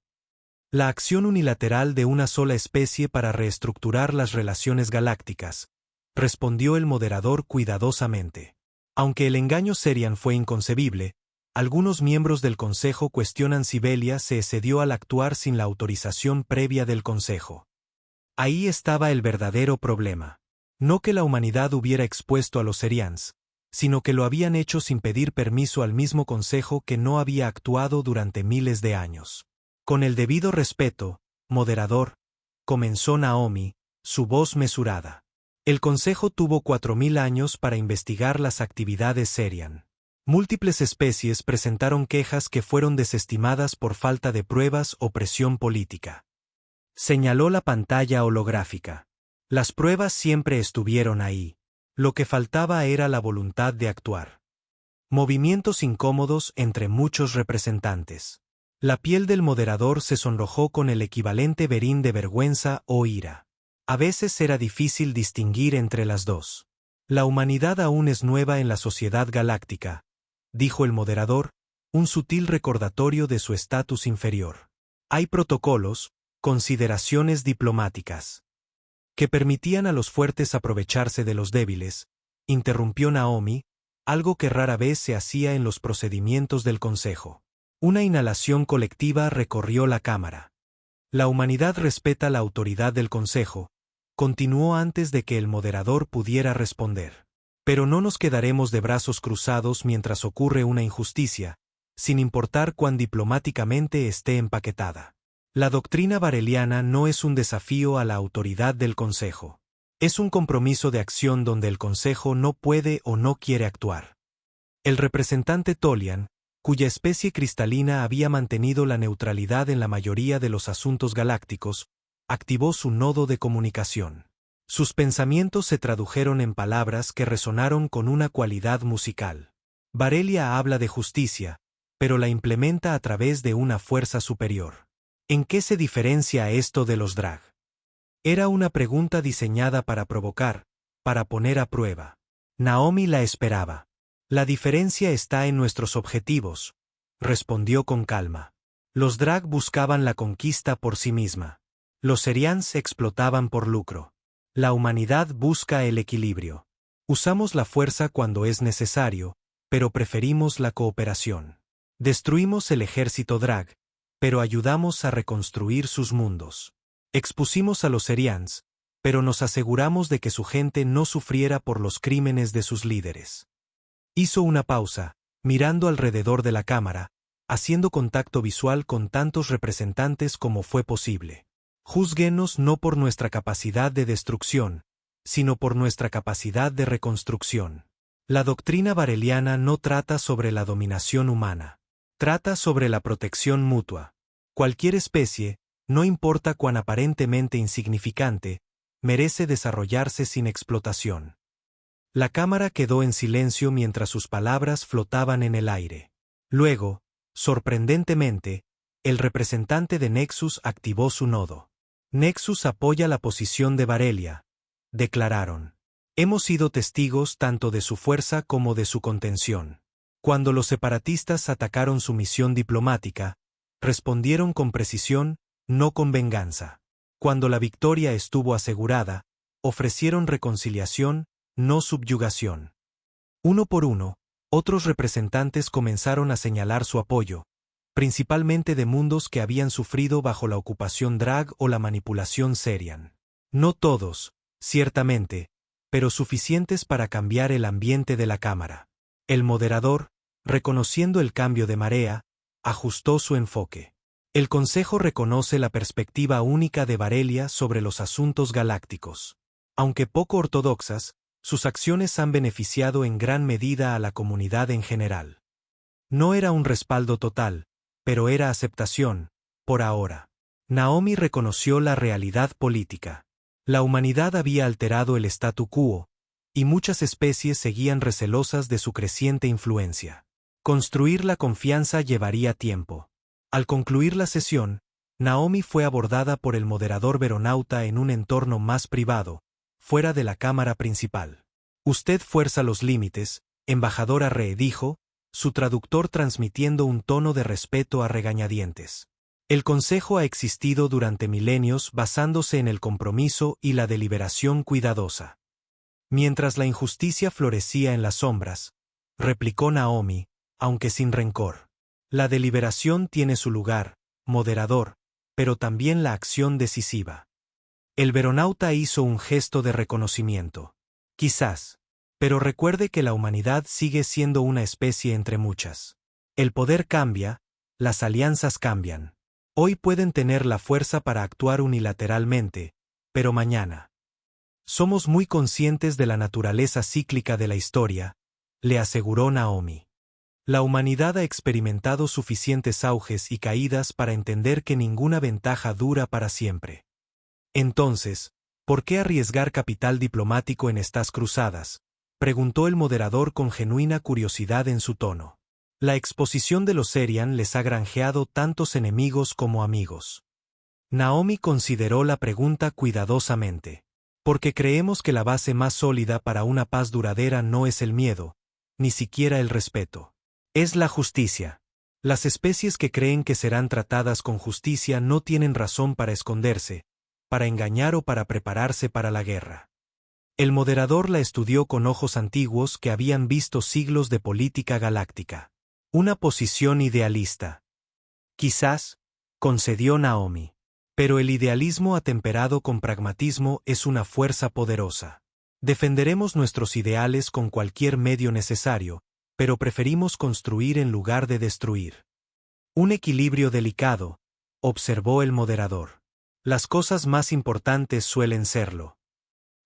Speaker 1: La acción unilateral de una sola especie para reestructurar las relaciones galácticas, respondió el moderador cuidadosamente. Aunque el engaño Serian fue inconcebible, algunos miembros del Consejo cuestionan si Velia se excedió al actuar sin la autorización previa del Consejo. Ahí estaba el verdadero problema. No que la humanidad hubiera expuesto a los Serians, sino que lo habían hecho sin pedir permiso al mismo Consejo que no había actuado durante miles de años. Con el debido respeto, moderador, comenzó Naomi, su voz mesurada. El Consejo tuvo 4000 años para investigar las actividades Serian. Múltiples especies presentaron quejas que fueron desestimadas por falta de pruebas o presión política. Señaló la pantalla holográfica. Las pruebas siempre estuvieron ahí. Lo que faltaba era la voluntad de actuar. Movimientos incómodos entre muchos representantes. La piel del moderador se sonrojó con el equivalente verín de vergüenza o ira. A veces era difícil distinguir entre las dos. La humanidad aún es nueva en la sociedad galáctica, dijo el moderador, un sutil recordatorio de su estatus inferior. Hay protocolos, consideraciones diplomáticas, que permitían a los fuertes aprovecharse de los débiles, interrumpió Naomi, algo que rara vez se hacía en los procedimientos del Consejo. Una inhalación colectiva recorrió la cámara. La humanidad respeta la autoridad del Consejo, continuó antes de que el moderador pudiera responder. Pero no nos quedaremos de brazos cruzados mientras ocurre una injusticia, sin importar cuán diplomáticamente esté empaquetada. La doctrina bareliana no es un desafío a la autoridad del Consejo. Es un compromiso de acción donde el Consejo no puede o no quiere actuar. El representante Tolian, cuya especie cristalina había mantenido la neutralidad en la mayoría de los asuntos galácticos, activó su nodo de comunicación. Sus pensamientos se tradujeron en palabras que resonaron con una cualidad musical. Barelia habla de justicia, pero la implementa a través de una fuerza superior. ¿En qué se diferencia esto de los drag? Era una pregunta diseñada para provocar, para poner a prueba. Naomi la esperaba. La diferencia está en nuestros objetivos, respondió con calma. Los drag buscaban la conquista por sí misma. Los Serians explotaban por lucro. La humanidad busca el equilibrio. Usamos la fuerza cuando es necesario, pero preferimos la cooperación. Destruimos el ejército drag, pero ayudamos a reconstruir sus mundos. Expusimos a los Serians, pero nos aseguramos de que su gente no sufriera por los crímenes de sus líderes. Hizo una pausa, mirando alrededor de la cámara, haciendo contacto visual con tantos representantes como fue posible. Júzguenos no por nuestra capacidad de destrucción, sino por nuestra capacidad de reconstrucción. La doctrina bareliana no trata sobre la dominación humana. Trata sobre la protección mutua. Cualquier especie, no importa cuán aparentemente insignificante, merece desarrollarse sin explotación. La cámara quedó en silencio mientras sus palabras flotaban en el aire. Luego, sorprendentemente, el representante de Nexus activó su nodo. Nexus apoya la posición de Barelia, declararon. Hemos sido testigos tanto de su fuerza como de su contención. Cuando los separatistas atacaron su misión diplomática, respondieron con precisión, no con venganza. Cuando la victoria estuvo asegurada, ofrecieron reconciliación, no subyugación. Uno por uno, Otros representantes comenzaron a señalar su apoyo, principalmente de mundos que habían sufrido bajo la ocupación Drag o la manipulación Serian. No todos, ciertamente, pero suficientes para cambiar el ambiente de la Cámara. El moderador, reconociendo el cambio de marea, ajustó su enfoque. El Consejo reconoce la perspectiva única de Barelia sobre los asuntos galácticos. Aunque poco ortodoxas, sus acciones han beneficiado en gran medida a la comunidad en general. No era un respaldo total, pero era aceptación, por ahora. Naomi reconoció la realidad política. La humanidad había alterado el statu quo, y muchas especies seguían recelosas de su creciente influencia. Construir la confianza llevaría tiempo. Al concluir la sesión, Naomi fue abordada por el moderador veronauta en un entorno más privado, fuera de la cámara principal. Usted fuerza los límites, embajadora Re, dijo, su traductor transmitiendo un tono de respeto a regañadientes. El Consejo ha existido durante milenios basándose en el compromiso y la deliberación cuidadosa. Mientras la injusticia florecía en las sombras, replicó Naomi, aunque sin rencor. La deliberación tiene su lugar, moderador, pero también la acción decisiva. El veronauta hizo un gesto de reconocimiento. Quizás, pero recuerde que la humanidad sigue siendo una especie entre muchas. El poder cambia, las alianzas cambian. Hoy pueden tener la fuerza para actuar unilateralmente, pero mañana. Somos muy conscientes de la naturaleza cíclica de la historia, le aseguró Naomi. La humanidad ha experimentado suficientes auges y caídas para entender que ninguna ventaja dura para siempre. Entonces, ¿por qué arriesgar capital diplomático en estas cruzadas?, preguntó el moderador con genuina curiosidad en su tono. La exposición de los Serian les ha granjeado tantos enemigos como amigos. Naomi consideró la pregunta cuidadosamente. Porque creemos que la base más sólida para una paz duradera no es el miedo, ni siquiera el respeto. Es la justicia. Las especies que creen que serán tratadas con justicia no tienen razón para esconderse, para engañar o para prepararse para la guerra. El moderador la estudió con ojos antiguos que habían visto siglos de política galáctica. Una posición idealista. Quizás, concedió Naomi. Pero el idealismo atemperado con pragmatismo es una fuerza poderosa. Defenderemos nuestros ideales con cualquier medio necesario, pero preferimos construir en lugar de destruir. Un equilibrio delicado, observó el moderador. Las cosas más importantes suelen serlo.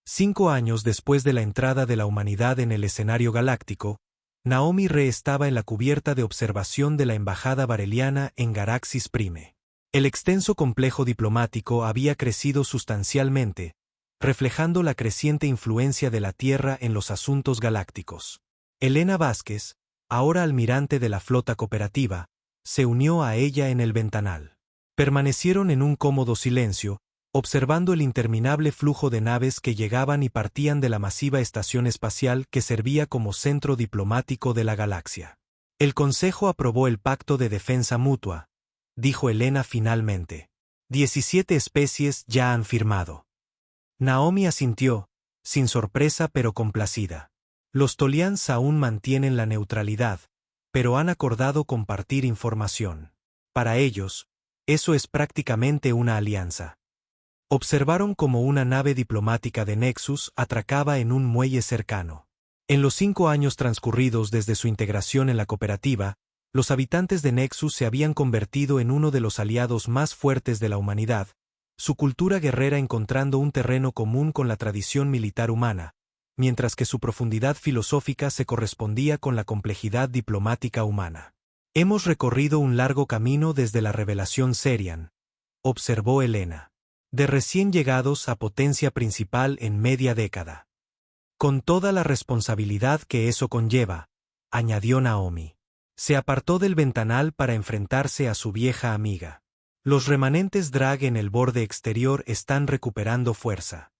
Speaker 1: 5 años después de la entrada de la humanidad en el escenario galáctico, Naomi Re estaba en la cubierta de observación de la embajada bareliana en Garaxis Prime. El extenso complejo diplomático había crecido sustancialmente, reflejando la creciente influencia de la Tierra en los asuntos galácticos. Elena Vázquez, ahora almirante de la flota cooperativa, se unió a ella en el ventanal. Permanecieron en un cómodo silencio, observando el interminable flujo de naves que llegaban y partían de la masiva estación espacial que servía como centro diplomático de la galaxia. El Consejo aprobó el Pacto de Defensa Mutua, dijo Elena finalmente. 17 especies ya han firmado. Naomi asintió, sin sorpresa pero complacida. Los Tolians aún mantienen la neutralidad, pero han acordado compartir información. Para ellos, eso es prácticamente una alianza. Observaron cómo una nave diplomática de Nexus atracaba en un muelle cercano. En los 5 años transcurridos desde su integración en la cooperativa, los habitantes de Nexus se habían convertido en uno de los aliados más fuertes de la humanidad, su cultura guerrera encontrando un terreno común con la tradición militar humana, mientras que su profundidad filosófica se correspondía con la complejidad diplomática humana. Hemos recorrido un largo camino desde la revelación Serian, observó Elena. De recién llegados a potencia principal en media década. Con toda la responsabilidad que eso conlleva, añadió Naomi. Se apartó del ventanal para enfrentarse a su vieja amiga. Los remanentes Drag en el borde exterior están recuperando fuerza.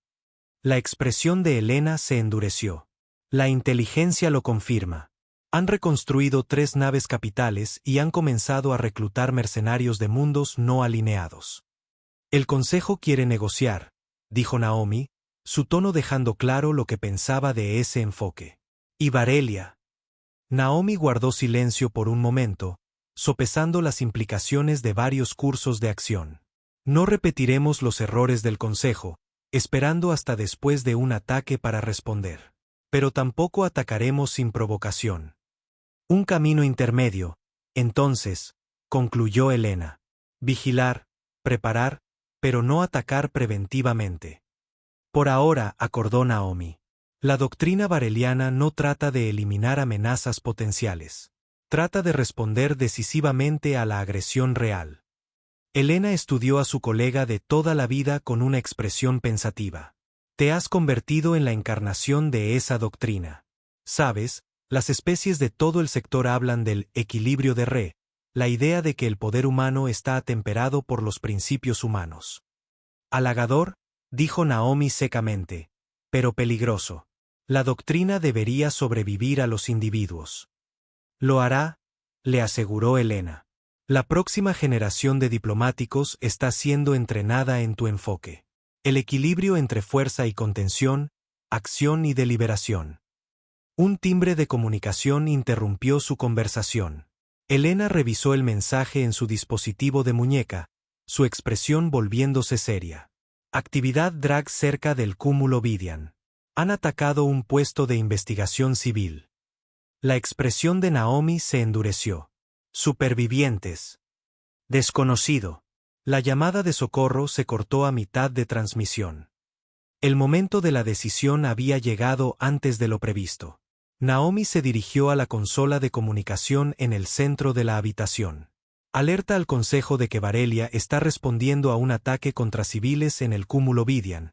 Speaker 1: La expresión de Elena se endureció. La inteligencia lo confirma. Han reconstruido 3 naves capitales y han comenzado a reclutar mercenarios de mundos no alineados. El Consejo quiere negociar, dijo Naomi, su tono dejando claro lo que pensaba de ese enfoque. ¿Y Barelia? Naomi guardó silencio por un momento, sopesando las implicaciones de varios cursos de acción. No repetiremos los errores del consejo, esperando hasta después de un ataque para responder. Pero tampoco atacaremos sin provocación. Un camino intermedio, entonces, concluyó Helena. Vigilar, preparar, pero no atacar preventivamente. Por ahora, acordó Naomi. La doctrina vareliana no trata de eliminar amenazas potenciales. Trata de responder decisivamente a la agresión real. Helena estudió a su colega de toda la vida con una expresión pensativa. Te has convertido en la encarnación de esa doctrina. Sabes, las especies de todo el sector hablan del equilibrio de Re, la idea de que el poder humano está atemperado por los principios humanos. Halagador, dijo Naomi secamente, pero peligroso. La doctrina debería sobrevivir a los individuos. Lo hará, le aseguró Helena. La próxima generación de diplomáticos está siendo entrenada en tu enfoque. El equilibrio entre fuerza y contención, acción y deliberación. Un timbre de comunicación interrumpió su conversación. Helena revisó el mensaje en su dispositivo de muñeca, su expresión volviéndose seria. Actividad drag cerca del cúmulo Vidian. Han atacado un puesto de investigación civil. La expresión de Naomi se endureció. Supervivientes. Desconocido. La llamada de socorro se cortó a mitad de transmisión. El momento de la decisión había llegado antes de lo previsto. Naomi se dirigió a la consola de comunicación en el centro de la habitación. Alerta al Consejo de que Varelia está respondiendo a un ataque contra civiles en el cúmulo Vidian.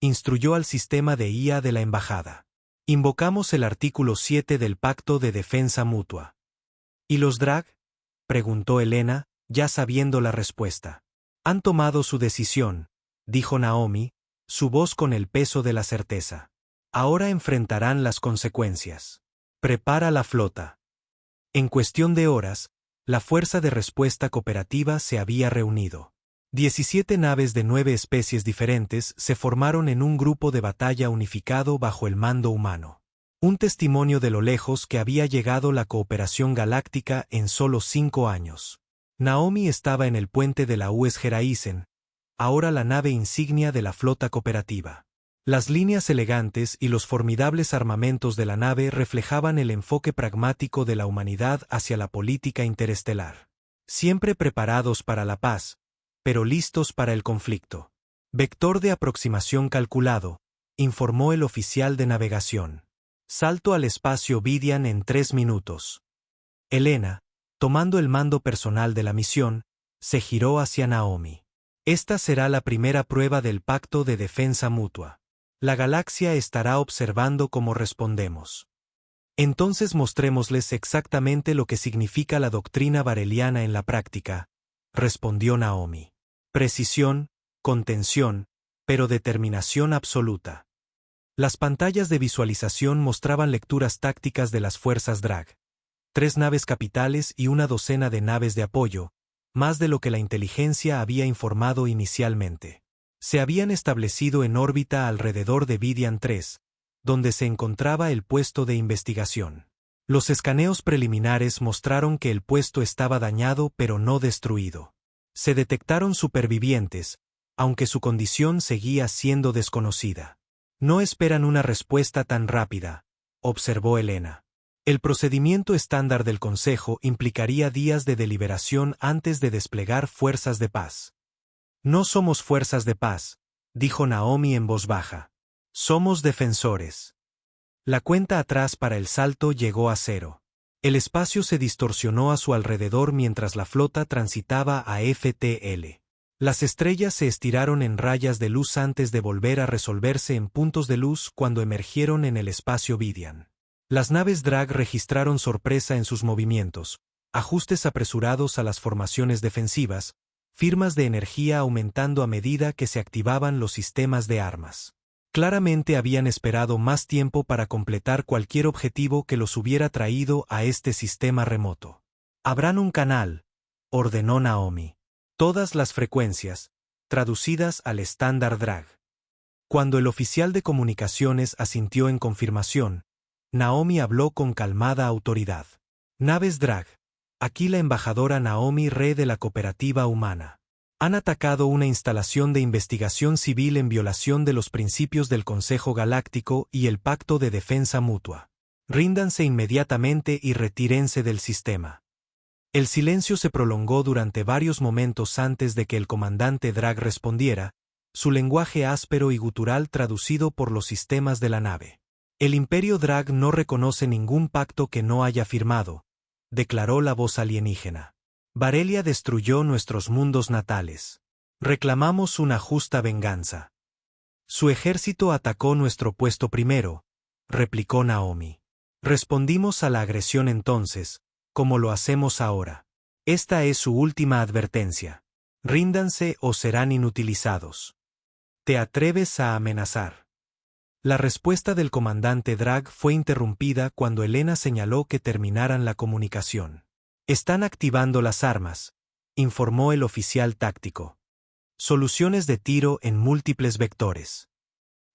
Speaker 1: Instruyó al sistema de IA de la embajada. Invocamos el artículo 7 del Pacto de Defensa Mutua. ¿Y los Drag? Preguntó Helena, ya sabiendo la respuesta. Han tomado su decisión, dijo Naomi, su voz con el peso de la certeza. Ahora enfrentarán las consecuencias. Prepara la flota. En cuestión de horas, la Fuerza de Respuesta Cooperativa se había reunido. 17 naves de 9 especies diferentes se formaron en un grupo de batalla unificado bajo el mando humano. Un testimonio de lo lejos que había llegado la cooperación galáctica en solo 5 años. Naomi estaba en el puente de la US Geraisen, ahora la nave insignia de la flota cooperativa. Las líneas elegantes y los formidables armamentos de la nave reflejaban el enfoque pragmático de la humanidad hacia la política interestelar. Siempre preparados para la paz, pero listos para el conflicto. Vector de aproximación calculado, informó el oficial de navegación. Salto al espacio Vidian en 3 minutos. Helena, tomando el mando personal de la misión, se giró hacia Naomi. Esta será la primera prueba del Pacto de Defensa Mutua. La galaxia estará observando cómo respondemos. Entonces mostrémosles exactamente lo que significa la doctrina vareliana en la práctica, respondió Naomi. Precisión, contención, pero determinación absoluta. Las pantallas de visualización mostraban lecturas tácticas de las fuerzas Drag. 3 naves capitales y una docena de naves de apoyo, más de lo que la inteligencia había informado inicialmente. Se habían establecido en órbita alrededor de Vidian 3, donde se encontraba el puesto de investigación. Los escaneos preliminares mostraron que el puesto estaba dañado pero no destruido. Se detectaron supervivientes, aunque su condición seguía siendo desconocida. No esperan una respuesta tan rápida, observó Helena. El procedimiento estándar del Consejo implicaría días de deliberación antes de desplegar fuerzas de paz. No somos fuerzas de paz, dijo Naomi en voz baja. Somos defensores. La cuenta atrás para el salto llegó a 0. El espacio se distorsionó a su alrededor mientras la flota transitaba a FTL. Las estrellas se estiraron en rayas de luz antes de volver a resolverse en puntos de luz cuando emergieron en el espacio Vidian. Las naves Drag registraron sorpresa en sus movimientos, ajustes apresurados a las formaciones defensivas, firmas de energía aumentando a medida que se activaban los sistemas de armas. Claramente habían esperado más tiempo para completar cualquier objetivo que los hubiera traído a este sistema remoto. Abran un canal, ordenó Naomi. Todas las frecuencias, traducidas al estándar Drag. Cuando el oficial de comunicaciones asintió en confirmación, Naomi habló con calmada autoridad. Naves Drag. Aquí la embajadora Naomi Re de la Cooperativa Humana. Han atacado una instalación de investigación civil en violación de los principios del Consejo Galáctico y el Pacto de Defensa Mutua. Ríndanse inmediatamente y retírense del sistema. El silencio se prolongó durante varios momentos antes de que el comandante Drag respondiera, su lenguaje áspero y gutural traducido por los sistemas de la nave. El Imperio Drag no reconoce ningún pacto que no haya firmado, declaró la voz alienígena. Barelia destruyó nuestros mundos natales. Reclamamos una justa venganza. Su ejército atacó nuestro puesto primero, replicó Naomi. Respondimos a la agresión entonces, como lo hacemos ahora. Esta es su última advertencia. Ríndanse o serán inutilizados. ¿Te atreves a amenazar? La respuesta del comandante Drag fue interrumpida cuando Elena señaló que terminaran la comunicación. Están activando las armas, informó el oficial táctico. Soluciones de tiro en múltiples vectores.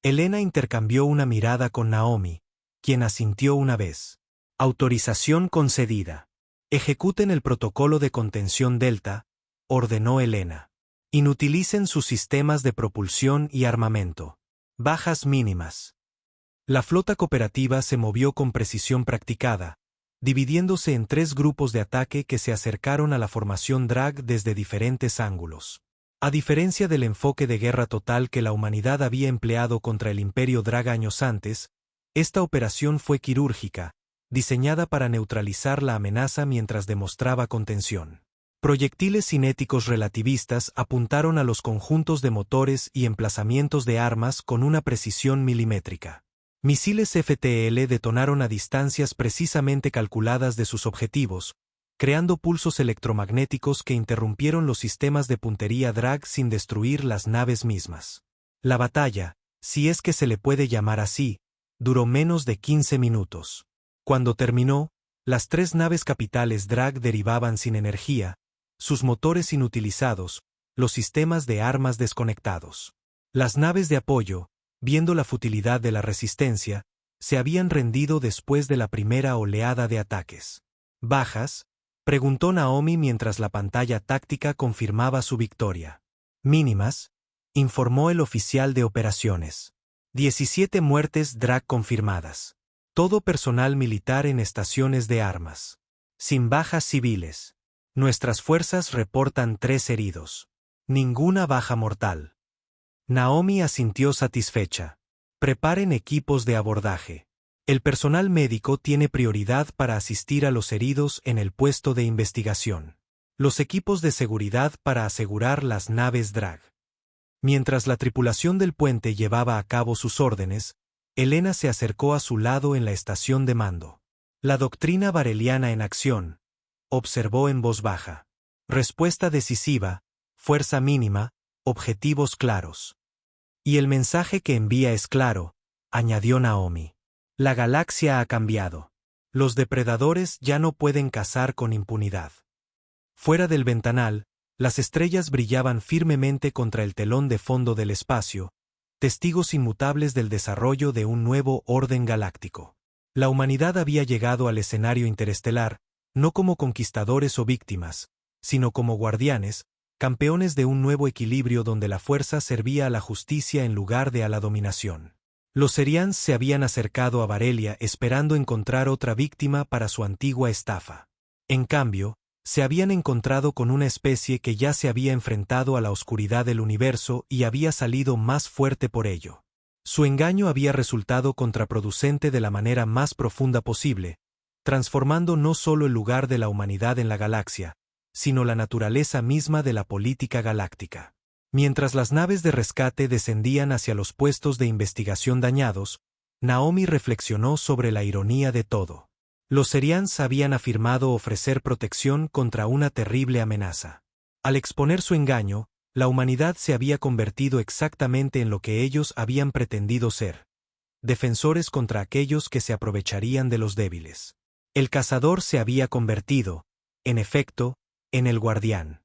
Speaker 1: Elena intercambió una mirada con Naomi, quien asintió una vez. Autorización concedida. Ejecuten el protocolo de contención Delta, ordenó Elena. Inutilicen sus sistemas de propulsión y armamento. Bajas mínimas. La flota cooperativa se movió con precisión practicada, dividiéndose en 3 grupos de ataque que se acercaron a la formación Drag desde diferentes ángulos. A diferencia del enfoque de guerra total que la humanidad había empleado contra el Imperio Drag años antes, esta operación fue quirúrgica, diseñada para neutralizar la amenaza mientras demostraba contención. Proyectiles cinéticos relativistas apuntaron a los conjuntos de motores y emplazamientos de armas con una precisión milimétrica. Misiles FTL detonaron a distancias precisamente calculadas de sus objetivos, creando pulsos electromagnéticos que interrumpieron los sistemas de puntería Drag sin destruir las naves mismas. La batalla, si es que se le puede llamar así, duró menos de 15 minutos. Cuando terminó, las 3 naves capitales Drag derivaban sin energía, sus motores inutilizados, los sistemas de armas desconectados. Las naves de apoyo, viendo la futilidad de la resistencia, se habían rendido después de la primera oleada de ataques. ¿Bajas?, preguntó Naomi mientras la pantalla táctica confirmaba su victoria. Mínimas, informó el oficial de operaciones. 17 muertes Drag confirmadas. Todo personal militar en estaciones de armas. Sin bajas civiles. Nuestras fuerzas reportan 3 heridos. Ninguna baja mortal. Naomi asintió satisfecha. Preparen equipos de abordaje. El personal médico tiene prioridad para asistir a los heridos en el puesto de investigación. Los equipos de seguridad para asegurar las naves Drag. Mientras la tripulación del puente llevaba a cabo sus órdenes, Elena se acercó a su lado en la estación de mando. La doctrina bareliana en acción, observó en voz baja. Respuesta decisiva, fuerza mínima, objetivos claros. Y el mensaje que envía es claro, añadió Naomi. La galaxia ha cambiado. Los depredadores ya no pueden cazar con impunidad. Fuera del ventanal, las estrellas brillaban firmemente contra el telón de fondo del espacio, testigos inmutables del desarrollo de un nuevo orden galáctico. La humanidad había llegado al escenario interestelar, no como conquistadores o víctimas, sino como guardianes, campeones de un nuevo equilibrio donde la fuerza servía a la justicia en lugar de a la dominación. Los Serians se habían acercado a Barelia esperando encontrar otra víctima para su antigua estafa. En cambio, se habían encontrado con una especie que ya se había enfrentado a la oscuridad del universo y había salido más fuerte por ello. Su engaño había resultado contraproducente de la manera más profunda posible, transformando no solo el lugar de la humanidad en la galaxia, sino la naturaleza misma de la política galáctica. Mientras las naves de rescate descendían hacia los puestos de investigación dañados, Naomi reflexionó sobre la ironía de todo. Los Serians habían afirmado ofrecer protección contra una terrible amenaza. Al exponer su engaño, la humanidad se había convertido exactamente en lo que ellos habían pretendido ser: defensores contra aquellos que se aprovecharían de los débiles. El cazador se había convertido, en efecto, en el guardián.